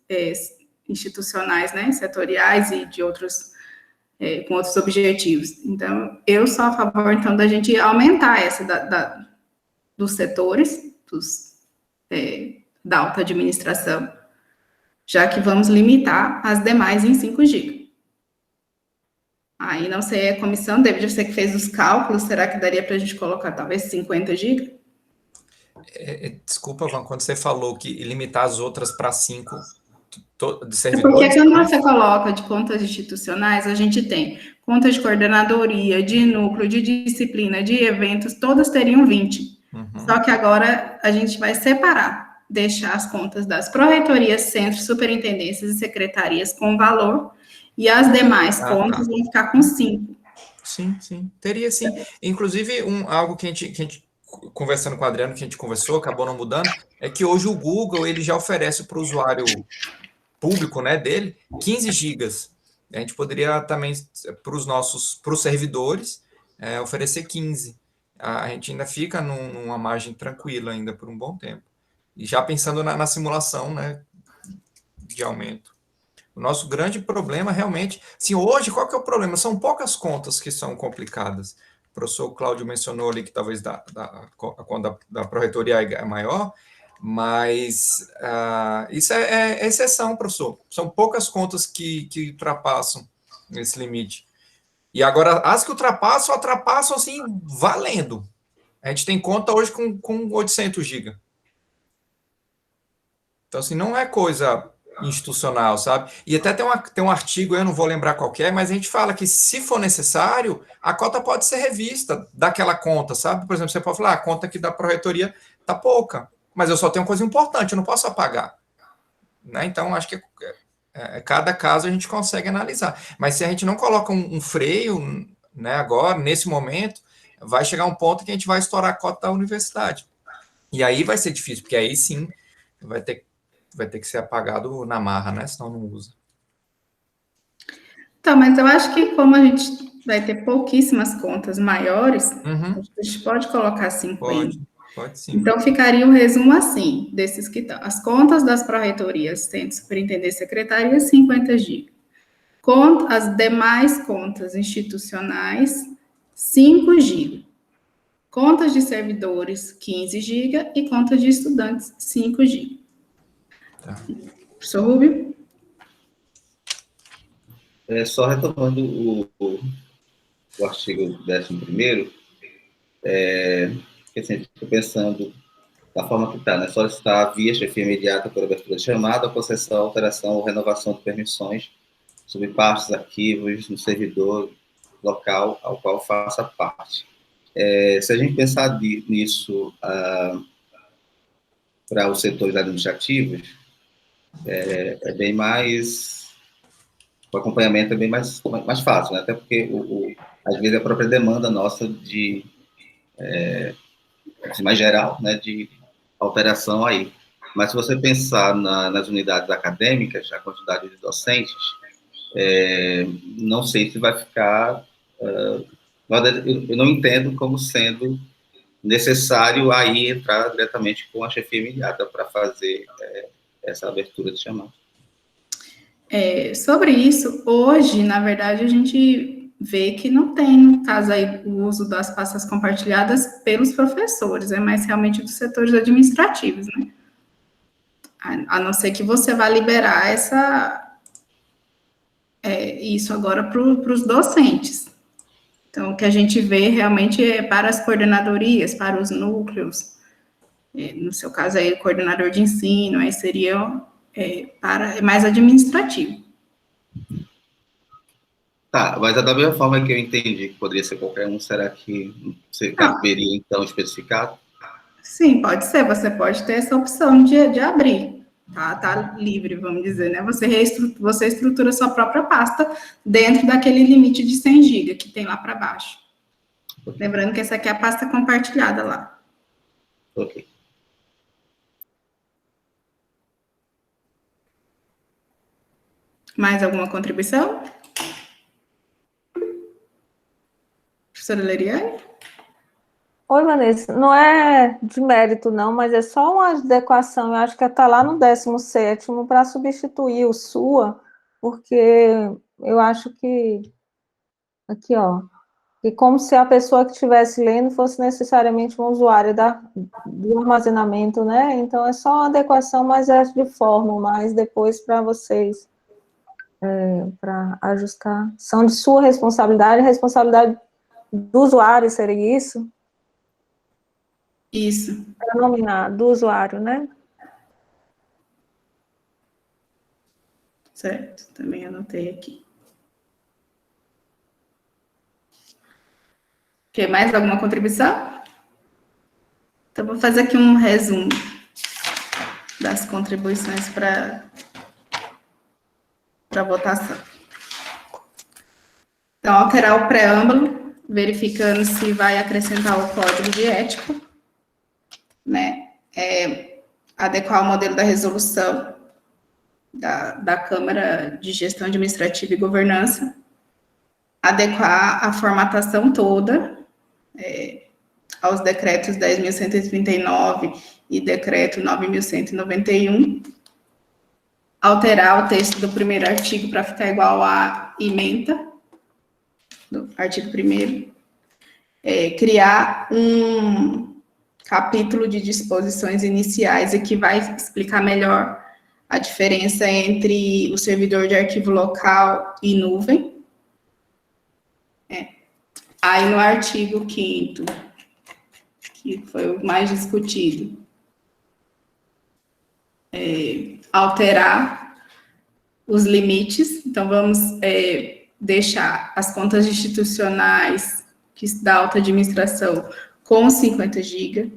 institucionais, né, setoriais e de outros, com outros objetivos. Então, eu sou a favor, então, da gente aumentar essa dos setores, da alta administração, já que vamos limitar as demais em 5 GB. Aí, não sei, a comissão, David, você que fez os cálculos, será que daria para a gente colocar talvez 50 GB? Desculpa, Van, quando você falou que limitar as outras para 5 de Porque servidores... quando você coloca de contas institucionais, a gente tem contas de coordenadoria, de núcleo, de disciplina, de eventos, todas teriam 20. Só que agora a gente vai separar, deixar as contas das pró-reitorias, centros, superintendências e secretarias com valor, e as demais contas vão ficar com 5. Sim, teria sim. Inclusive, algo que a gente, conversando com o Adriano, que a gente conversou, acabou não mudando, é que hoje o Google ele já oferece para o usuário público, né, dele, 15 gigas. A gente poderia também, para os servidores, oferecer 15. A gente ainda fica numa margem tranquila ainda por um bom tempo. E já pensando na simulação, né, de aumento. O nosso grande problema, realmente... Assim, hoje, qual que é o problema? São poucas contas que são complicadas. O professor Cláudio mencionou ali que talvez a conta da pró-reitoria é maior, mas isso é exceção, professor. São poucas contas que ultrapassam esse limite. E agora, as que ultrapassam assim, valendo. A gente tem conta hoje com 800 GB. Então, assim, não é coisa institucional, sabe? E até tem um artigo, eu não vou lembrar qual que é, mas a gente fala que, se for necessário, a cota pode ser revista daquela conta, sabe? Por exemplo, você pode falar, a conta aqui da pró-reitoria está pouca, mas eu só tenho coisa importante, eu não posso apagar. Né? Então, acho que cada caso a gente consegue analisar. Mas se a gente não coloca um freio, né, agora, nesse momento, vai chegar um ponto que a gente vai estourar a cota da universidade. E aí vai ser difícil, porque aí sim vai ter que ser apagado na marra, né? Senão não usa. Então, mas eu acho que como a gente vai ter pouquíssimas contas maiores, a gente pode colocar 50. Pode sim. Então, ficaria o resumo assim, desses que estão. As contas das pró-reitorias, centro, superintendência, secretaria, 50 GB. As demais contas institucionais, 5 GB. Contas de servidores, 15 GB. E contas de estudantes, 5 GB. Tá. Professor Rubio? Só retomando o artigo 11º, assim, estou pensando da forma que está, né? Solicitar via chefia imediata por abertura de chamada, concessão, alteração ou renovação de permissões sobre partes, arquivos no servidor local ao qual faça parte. Se a gente pensar nisso para os setores administrativos, é bem mais... O acompanhamento é bem mais fácil, né? Até porque, às vezes, a própria demanda nossa de mais geral, né, de alteração aí. Mas se você pensar nas unidades acadêmicas, a quantidade de docentes, não sei se vai ficar... eu não entendo como sendo necessário aí entrar diretamente com a chefia imediata para fazer essa abertura de chamada. Sobre isso, hoje, na verdade, a gente vê que não tem, no caso aí, o uso das pastas compartilhadas pelos professores, mas realmente dos setores administrativos, né? A não ser que você vá liberar isso agora para os docentes. Então, o que a gente vê realmente é para as coordenadorias, para os núcleos, no seu caso aí, o coordenador de ensino, aí seria mais administrativo. Tá, mas da mesma forma que eu entendi que poderia ser qualquer um, será que você caberia, então, especificado? Sim, pode ser, você pode ter essa opção de abrir, tá livre, vamos dizer, né? Você estrutura sua própria pasta dentro daquele limite de 100 GB que tem lá para baixo. Lembrando que essa aqui é a pasta compartilhada lá. Ok. Mais alguma contribuição? Professora Leriane? Oi, Vanessa. Não é de mérito, não, mas é só uma adequação. Eu acho que está lá no 17º para substituir o SUA, porque eu acho que... Aqui, ó. E como se a pessoa que estivesse lendo fosse necessariamente um usuário do armazenamento, né? Então, é só uma adequação, mas é de forma, mas depois para vocês, para ajustar. São de sua responsabilidade do usuário, seria isso? Isso. Para nominar do usuário, né? Certo, também anotei aqui. Quer mais alguma contribuição? Então, vou fazer aqui um resumo das contribuições para votação. Então, alterar o preâmbulo, verificando se vai acrescentar o código de ética, né? Adequar o modelo da resolução da Câmara de Gestão Administrativa e Governança, adequar a formatação toda aos decretos 10.139 e decreto 9.191, alterar o texto do primeiro artigo para ficar igual à ementa do artigo 1º, criar um capítulo de disposições iniciais e que vai explicar melhor a diferença entre o servidor de arquivo local e nuvem. Aí, no artigo 5º, que foi o mais discutido, alterar os limites. Então, vamos deixar as contas institucionais da alta administração com 50 GB,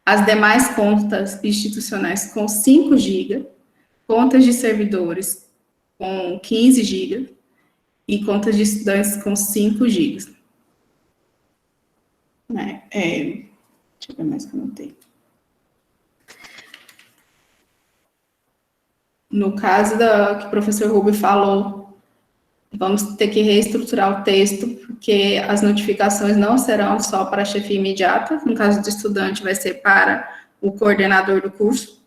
as demais contas institucionais com 5 GB, contas de servidores com 15 GB e contas de estudantes com 5 GB. Deixa eu ver mais que eu notei. No caso que o professor Rubio falou, vamos ter que reestruturar o texto, porque as notificações não serão só para a chefia imediata, no caso do estudante vai ser para o coordenador do curso.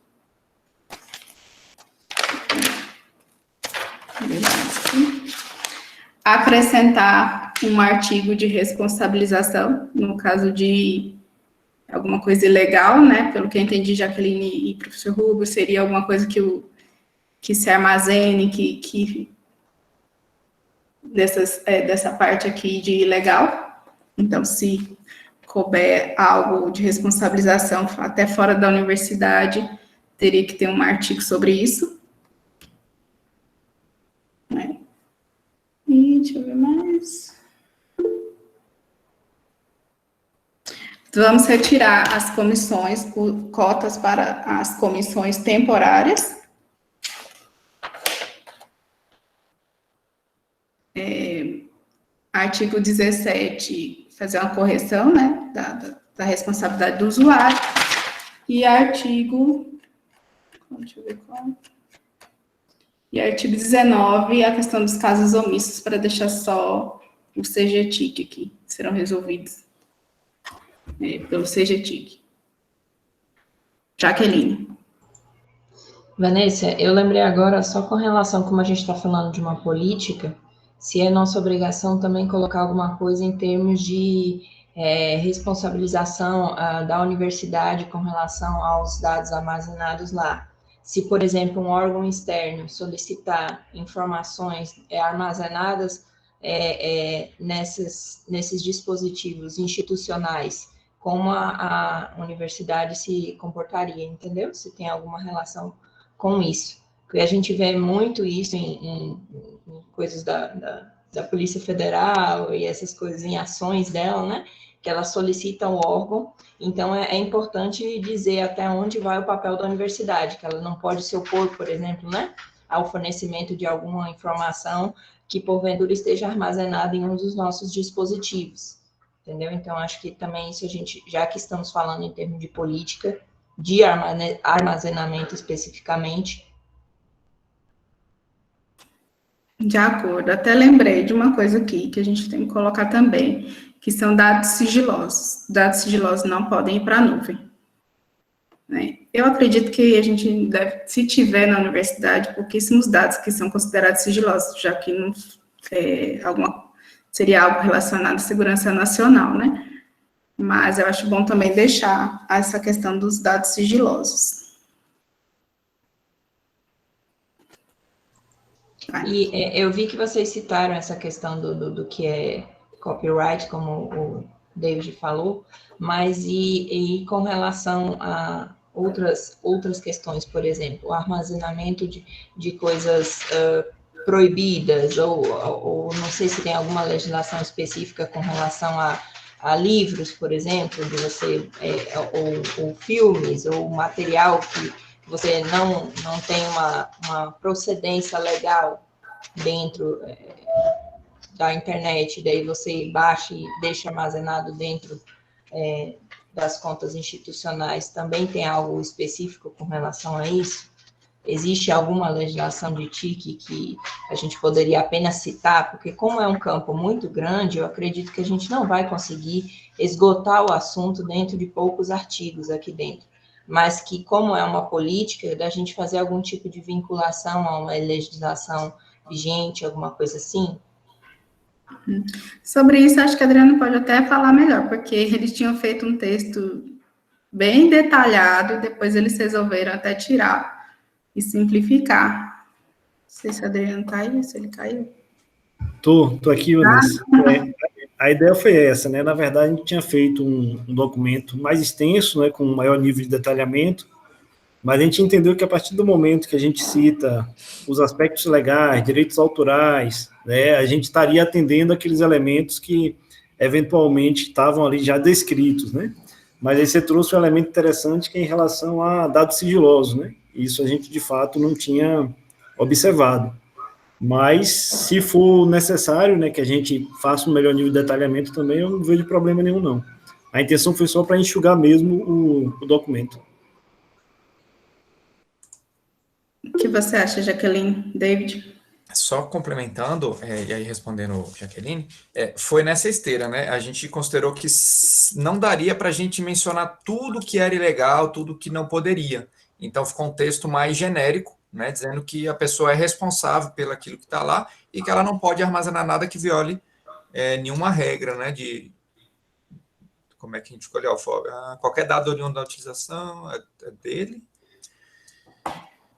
Acrescentar um artigo de responsabilização, no caso de alguma coisa ilegal, né? Pelo que eu entendi, Jaqueline e professor Rubio, seria alguma coisa que se armazene, dessa parte aqui de ilegal. Então, se couber algo de responsabilização até fora da universidade, teria que ter um artigo sobre isso. E deixa eu ver mais. Vamos retirar as comissões, cotas para as comissões temporárias. Artigo 17, fazer uma correção, né, da responsabilidade do usuário. E artigo... Deixa eu ver qual... E artigo 19, a questão dos casos omissos, para deixar só o CGTIC aqui, serão resolvidos pelo CGTIC. Jaqueline. Vanessa, eu lembrei agora, só com relação, como a gente está falando de uma política, se é nossa obrigação também colocar alguma coisa em termos de responsabilização da universidade com relação aos dados armazenados lá. Se, por exemplo, um órgão externo solicitar informações armazenadas nesses dispositivos institucionais, como a universidade se comportaria, entendeu? Se tem alguma relação com isso. Porque a gente vê muito isso em coisas da Polícia Federal e essas coisas, em ações dela, né? Que ela solicita o órgão. Então, é importante dizer até onde vai o papel da universidade, que ela não pode se opor, por exemplo, né, ao fornecimento de alguma informação que, porventura, esteja armazenada em um dos nossos dispositivos, entendeu? Então, acho que também isso a gente, já que estamos falando em termos de política, de armazenamento especificamente. De acordo, até lembrei de uma coisa aqui que a gente tem que colocar também, que são dados sigilosos. Dados sigilosos não podem ir para a nuvem. Eu acredito que a gente deve, se tiver na universidade, pouquíssimos dados que são considerados sigilosos, já que não seria algo relacionado à segurança nacional, né? Mas eu acho bom também deixar essa questão dos dados sigilosos. E eu vi que vocês citaram essa questão do que é copyright, como David falou, mas e com relação a outras questões, por exemplo, o armazenamento de coisas proibidas, ou não sei se tem alguma legislação específica com relação a livros, por exemplo, de você, ou filmes, ou material que você não tem uma procedência legal dentro da internet, daí você baixa e deixa armazenado dentro das contas institucionais, também tem algo específico com relação a isso? Existe alguma legislação de TIC que a gente poderia apenas citar? Porque como é um campo muito grande, eu acredito que a gente não vai conseguir esgotar o assunto dentro de poucos artigos aqui dentro, mas que como é uma política, da gente fazer algum tipo de vinculação a uma legislação vigente, alguma coisa assim. Sobre isso, acho que a Adriana pode até falar melhor, porque eles tinham feito um texto bem detalhado, e depois eles resolveram até tirar e simplificar. Não sei se a Adriana está aí, se ele caiu. Tô aqui, Vanessa. A ideia foi essa, né? Na verdade, a gente tinha feito um documento mais extenso, né, com um maior nível de detalhamento, mas a gente entendeu que a partir do momento que a gente cita os aspectos legais, direitos autorais, né, a gente estaria atendendo aqueles elementos que eventualmente estavam ali já descritos, né? Mas aí você trouxe um elemento interessante que é em relação a dados sigilosos, né? Isso a gente, de fato, não tinha observado. Mas, se for necessário, né, que a gente faça um melhor nível de detalhamento também, eu não vejo problema nenhum, não. A intenção foi só para enxugar mesmo o documento. O que você acha, Jaqueline? David? Só complementando, e aí respondendo, Jaqueline, foi nessa esteira, né? A gente considerou que não daria para a gente mencionar tudo que era ilegal, tudo que não poderia. Então, ficou um texto mais genérico, né, dizendo que a pessoa é responsável pelo aquilo que está lá e que ela não pode armazenar nada que viole nenhuma regra, né, de... Como é que a gente escolheu? Qualquer dado oriundo da utilização é dele.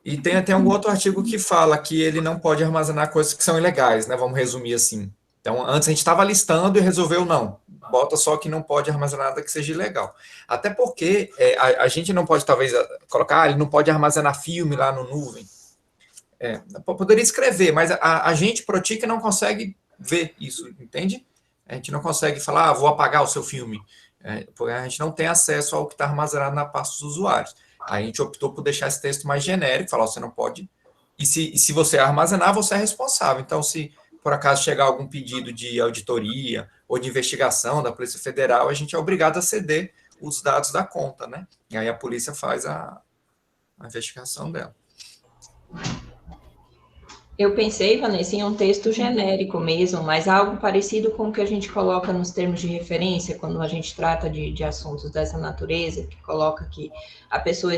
E tem até um outro artigo que fala que ele não pode armazenar coisas que são ilegais, né, vamos resumir assim. Então, antes a gente estava listando e resolveu não. Bota só que não pode armazenar nada que seja ilegal. Até porque a gente não pode, talvez, colocar, ele não pode armazenar filme lá no nuvem. Poderia escrever, mas a gente, Protic, não consegue ver isso, entende? A gente não consegue falar, vou apagar o seu filme. Porque a gente não tem acesso ao que está armazenado na pasta dos usuários. Aí a gente optou por deixar esse texto mais genérico, falar, você não pode... E se você armazenar, você é responsável. Então, se por acaso chegar algum pedido de auditoria ou de investigação da Polícia Federal, a gente é obrigado a ceder os dados da conta, né? E aí a polícia faz a investigação dela. Eu pensei, Vanessa, em um texto genérico mesmo, mas algo parecido com o que a gente coloca nos termos de referência, quando a gente trata de assuntos dessa natureza, que coloca que a pessoa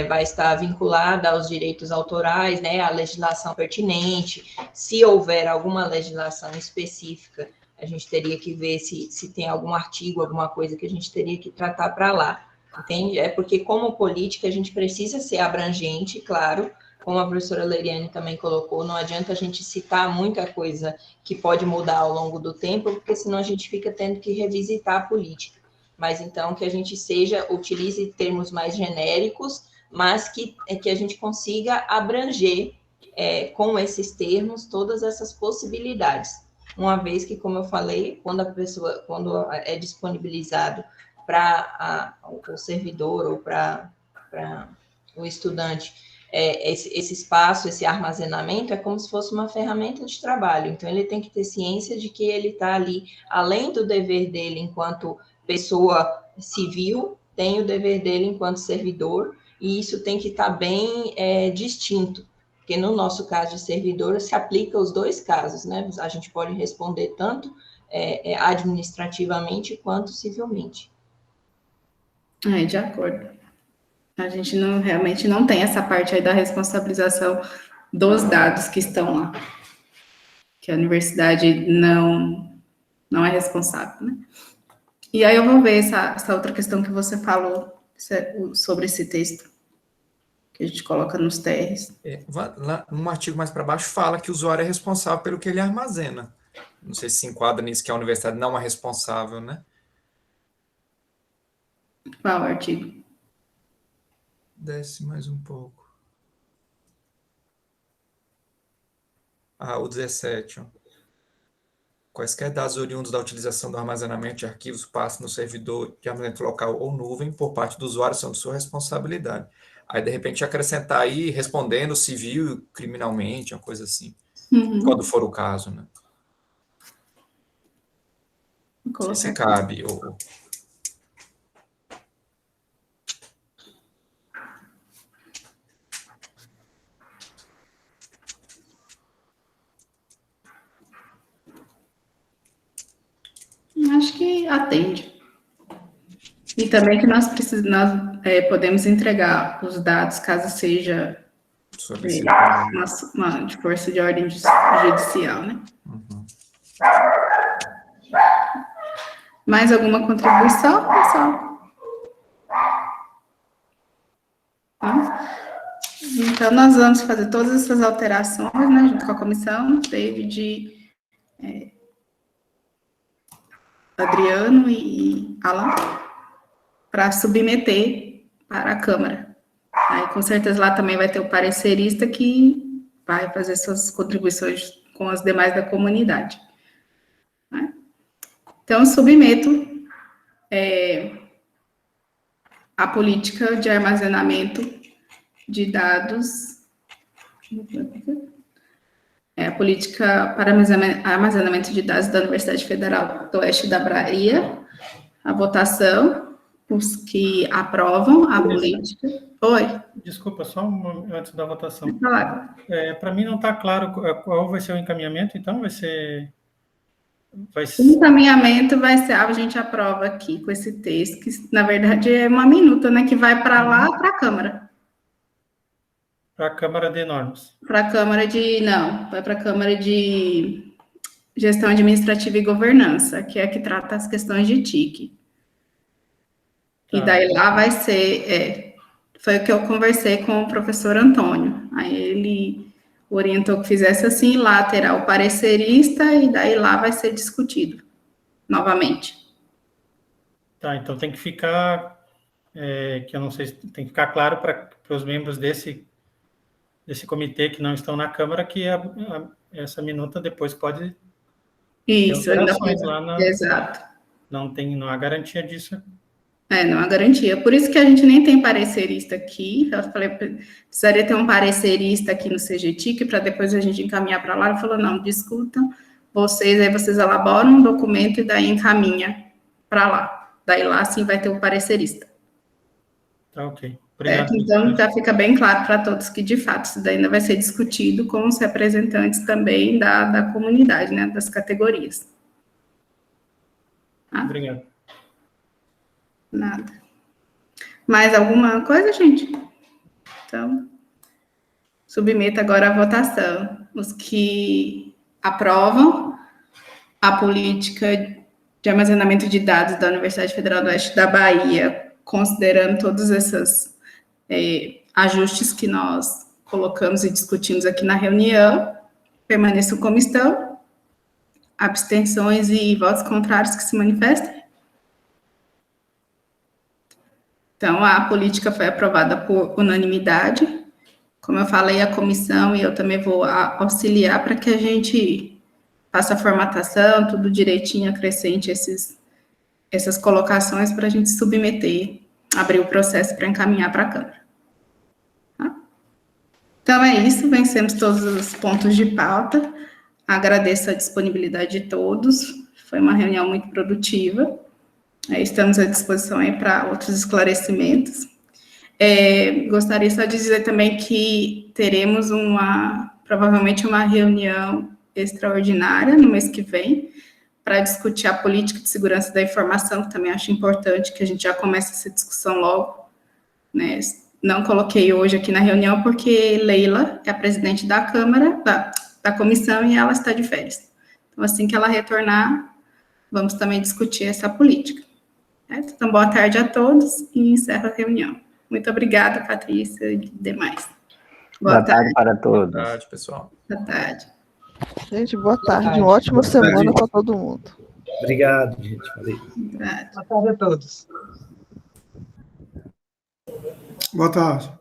vai estar vinculada aos direitos autorais, né, à legislação pertinente. Se houver alguma legislação específica, a gente teria que ver se tem algum artigo, alguma coisa que a gente teria que tratar para lá, entende? É porque, como política, a gente precisa ser abrangente, claro. Como a professora Leriane também colocou, não adianta a gente citar muita coisa que pode mudar ao longo do tempo, porque senão a gente fica tendo que revisitar a política. Mas então que a gente utilize termos mais genéricos, mas que a gente consiga abranger com esses termos todas essas possibilidades. Uma vez que, como eu falei, quando é disponibilizado para o servidor ou para o estudante, esse espaço, esse armazenamento, é como se fosse uma ferramenta de trabalho. Então, ele tem que ter ciência de que ele está ali, além do dever dele enquanto pessoa civil, tem o dever dele enquanto servidor, e isso tem que estar bem distinto, porque no nosso caso de servidor, se aplica os dois casos, né? A gente pode responder tanto administrativamente quanto civilmente. De acordo. A gente realmente não tem essa parte aí da responsabilização dos dados que estão lá. Que a universidade não é responsável, né? E aí eu vou ver essa outra questão que você falou sobre esse texto, que a gente coloca nos TRs. Lá, um artigo mais para baixo fala que o usuário é responsável pelo que ele armazena. Não sei se enquadra nisso, que a universidade não é responsável, né? Qual artigo? Desce mais um pouco. O 17, ó. Quaisquer dados oriundos da utilização do armazenamento de arquivos passam no servidor de armazenamento local ou nuvem por parte do usuário são de sua responsabilidade. Aí, de repente, acrescentar aí, respondendo civil e criminalmente, uma coisa assim. Quando for o caso, né? Não sei se cabe. Acho que atende. E também que nós podemos entregar os dados, caso seja uma de força de ordem judicial, né? Mais alguma contribuição, pessoal? Então, nós vamos fazer todas essas alterações, né, junto com a comissão, David, Adriano e Alan, para submeter para a Câmara. Aí, com certeza, lá também vai ter o parecerista que vai fazer suas contribuições com as demais da comunidade. Né? Então, submeto a política de armazenamento de dados, a política para armazenamento de dados da Universidade Federal do Oeste da Bahia, a votação, os que aprovam a política. Oi. Desculpa, só antes da votação. Para mim não está claro qual vai ser o encaminhamento, então vai ser... O encaminhamento vai ser, a gente aprova aqui com esse texto, que na verdade é uma minuta, né, que vai para lá, para a Câmara. Para a Câmara de Normas. Para a Câmara vai para a Câmara de Gestão Administrativa e Governança, que é a que trata as questões de TIC. Tá. E daí lá vai ser, foi o que eu conversei com o professor Antônio, aí ele orientou que fizesse assim, lá terá o parecerista, e daí lá vai ser discutido novamente. Tá, então tem que ficar, que eu não sei, tem que ficar claro para os membros desse comitê que não estão na Câmara, que essa minuta depois pode... Isso, ainda pode, exato. Não há garantia disso. Não há garantia. Por isso que a gente nem tem parecerista aqui. Eu falei, precisaria ter um parecerista aqui no CGTIC, para depois a gente encaminhar para lá. Ele falou, não, discutam vocês, aí vocês elaboram um documento e daí encaminha para lá. Daí lá, sim, vai ter o parecerista. Tá, ok. Obrigado. Então, já fica bem claro para todos que, de fato, isso daí ainda vai ser discutido com os representantes também da comunidade, né, das categorias. Tá? Obrigado. Nada. Mais alguma coisa, gente? Então, submeto agora a votação. Os que aprovam a política de armazenamento de dados da Universidade Federal do Oeste da Bahia, considerando todos esses ajustes que nós colocamos e discutimos aqui na reunião, permaneçam como estão. Abstenções e votos contrários que se manifestem. Então, a política foi aprovada por unanimidade. Como eu falei, a comissão, e eu também vou auxiliar para que a gente faça a formatação, tudo direitinho, acrescente essas colocações para a gente submeter, abrir o processo para encaminhar para a Câmara. Tá? Então, é isso, vencemos todos os pontos de pauta. Agradeço a disponibilidade de todos. Foi uma reunião muito produtiva. Estamos à disposição aí para outros esclarecimentos. Gostaria só de dizer também que teremos provavelmente uma reunião extraordinária no mês que vem, para discutir a política de segurança da informação, que também acho importante que a gente já comece essa discussão logo. Né? Não coloquei hoje aqui na reunião, porque Leila é a presidente da Câmara, da comissão, e ela está de férias. Então, assim que ela retornar, vamos também discutir essa política. Então, boa tarde a todos e encerro a reunião. Muito obrigada, Patrícia e demais. Boa tarde para todos. Boa tarde, pessoal. Boa tarde. Gente, boa tarde. Uma ótima semana para todo mundo. Obrigado, gente. Valeu. Obrigado. Boa tarde a todos. Boa tarde.